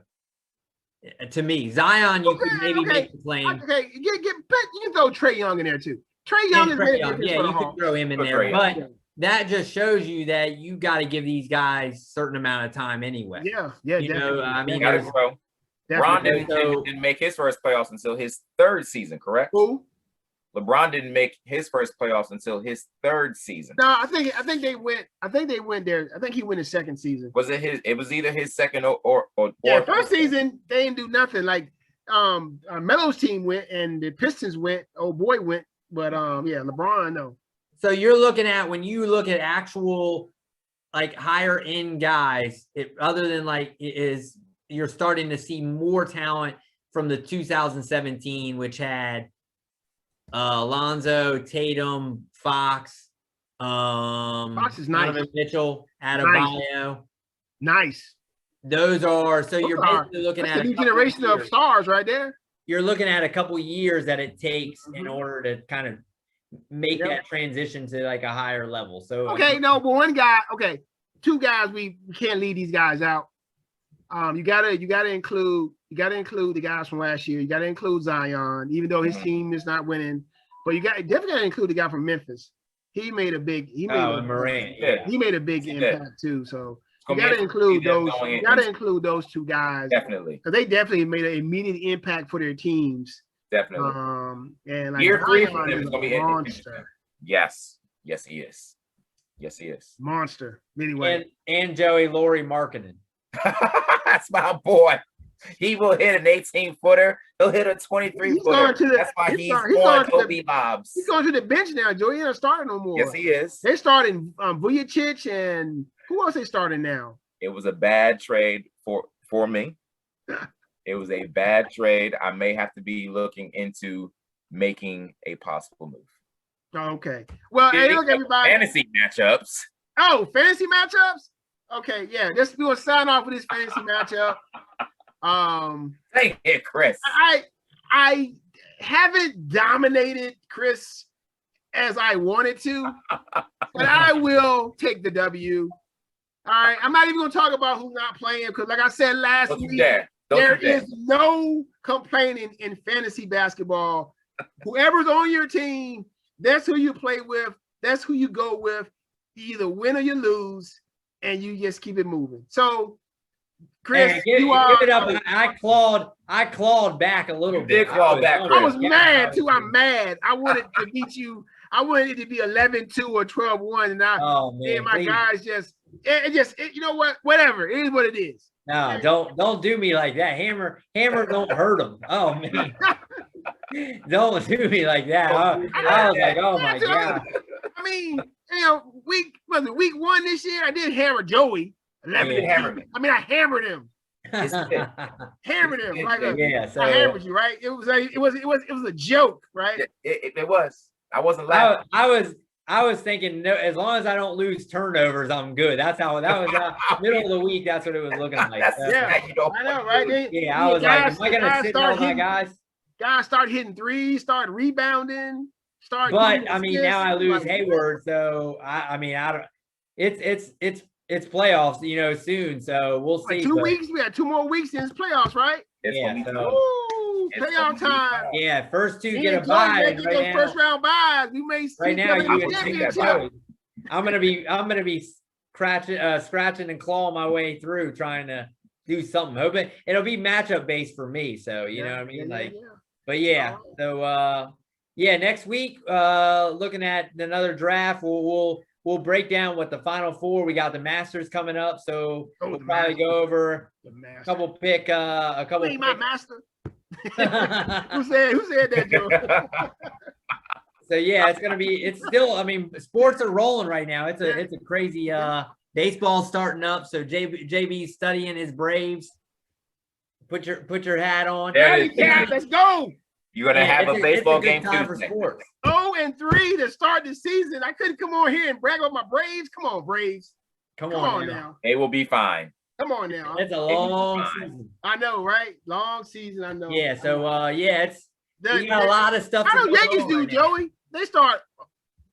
To me, Zion, you could maybe make the claim. Okay, you can throw Trae Young in there too. Trae Young is made a difference for the Hawks. You could throw him in there, but that just shows you that you got to give these guys a certain amount of time anyway. Yeah, you know, I mean, LeBron didn't make his first playoffs until his third season, correct? Who? LeBron didn't make his first playoffs until his third season. No, I think they went there. I think he went his second season. Was it his? It was either his second or first season they didn't do nothing. Like Melo's team went and the Pistons went. Oh boy went, but LeBron no. So you're looking at when you look at actual like higher end guys, other than like you're starting to see more talent from the 2017, which had Alonzo, Tatum, Fox, Fox is nice. Donovan Mitchell, Adebayo. Nice. Those are you're basically looking at a new generation of stars right there. You're looking at a couple years that it takes in order to kind of make that transition to like a higher level. So but two guys we can't leave these guys out. You gotta include the guys from last year. You gotta include Zion, even though his team is not winning. But you definitely gotta include the guy from Memphis. He made a big Morant. He made a big impact too. So you gotta include those. You gotta include those two guys definitely because they definitely made an immediate impact for their teams. Definitely. And like year 3 for them is gonna be a monster. Yes, he is. Monster. Anyway, and Joey Laurie Markkinen. That's my boy. He will hit an 18-footer. He'll hit a 23-footer. That's why he's going to Bobs. He's going to the bench now, Joey. He ain't starting no more. Yes, he is. They're starting Vujacic and who else they starting now? It was a bad trade for me. It was a bad trade. I may have to be looking into making a possible move. Okay. Well, hey, look, everybody. Fantasy matchups. Oh, fantasy matchups? Okay, yeah. We're gonna sign off with this fantasy matchup. Thank you, Chris. I haven't dominated Chris as I wanted to, but I will take the W. All right. I'm not even gonna talk about who's not playing because, like I said last week, there is no complaining in fantasy basketball. Whoever's on your team, that's who you play with. That's who you go with. You either win or you lose, and you just keep it moving. So, Chris, give it up. I clawed back a little bit. Did claw back. I was mad too. I'm mad. I wanted to beat you. I wanted it to be 11-2 or 12-1, and my guys you know what? Whatever. It is what it is. No, don't do me like that. Hammer don't hurt him. Oh man. Don't do me like that. I was like, oh my God. I mean, week 1 this year, I did hammer Joey. I hammered him. Hammered him. I hammered you, right? It was a joke, right? It was. I wasn't laughing. I was thinking, no, as long as I don't lose turnovers, I'm good. That was middle of the week. That's what it was looking like. I know, right? I was like, am I going to sit all my guys? Guys start hitting threes, start rebounding, But I mean, now I lose Hayward, so I don't. It's playoffs, soon. So we'll see. 2 weeks. We got 2 more weeks in playoffs, right? Playoff time. Yeah, first 2 get a bye. Right now, first round buys. We may see right now. I'm gonna be scratching and clawing my way through, trying to do something. Hoping it'll be matchup based for me. So you know what I mean, But yeah, so next week, looking at another draft, we'll break down what the Final Four. We got the Masters coming up, so we'll probably go over a couple. Ain't my master. Who said that, Joe? So yeah, it's still. I mean, sports are rolling right now. It's a crazy. Baseball's starting up, so JB's studying his Braves. Put your hat on. Let's go. You're gonna have a baseball game Tuesday. 0-3 to start the season. I couldn't come on here and brag about my Braves. Come on, Braves. Come on now. They will be fine. Come on now. It's a long season. I know, right? Long season. I know. Yeah. So we got a lot of stuff. How do Yankees do, Joey? They start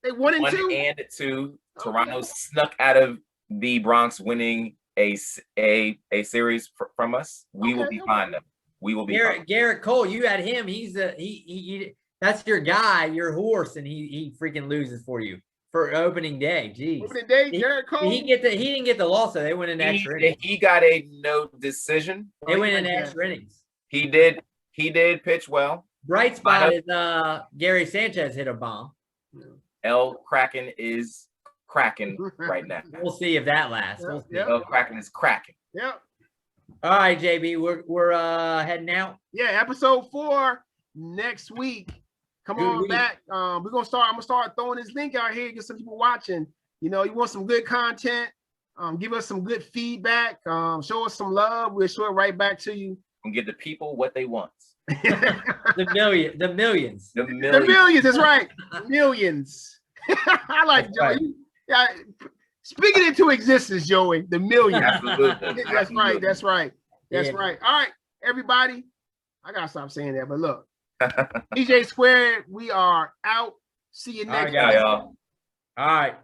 They 1-2. 1-2. Toronto snuck out of the Bronx winning a series from us. We will be fine though. We will be fine. Garrett Cole, you had him. He's he that's your guy, your horse, and he freaking loses for you for opening day. Jeez. Opening day, Garrett Cole. He didn't get the loss, so they went in extra innings. He got a no decision. They went in extra innings. He did pitch well. Bright spot is Gary Sanchez hit a bomb. El Kraken is cracking right now. We'll see if that lasts. El Kraken is cracking. Yep. All right, JB, we're heading out. Yeah, episode 4 next week. Come on back. I'm gonna start throwing this link out here, get some people watching. You know, you want some good content, give us some good feedback, show us some love. We'll show it right back to you. And give the people what they want. The millions. The millions, that's right. Millions. I like Joey. Right. Yeah, speak it into existence, Joey. The millions. Absolutely. That's right. All right, everybody. I gotta stop saying that, but look. DJ Squared, we are out. See you next time. All right.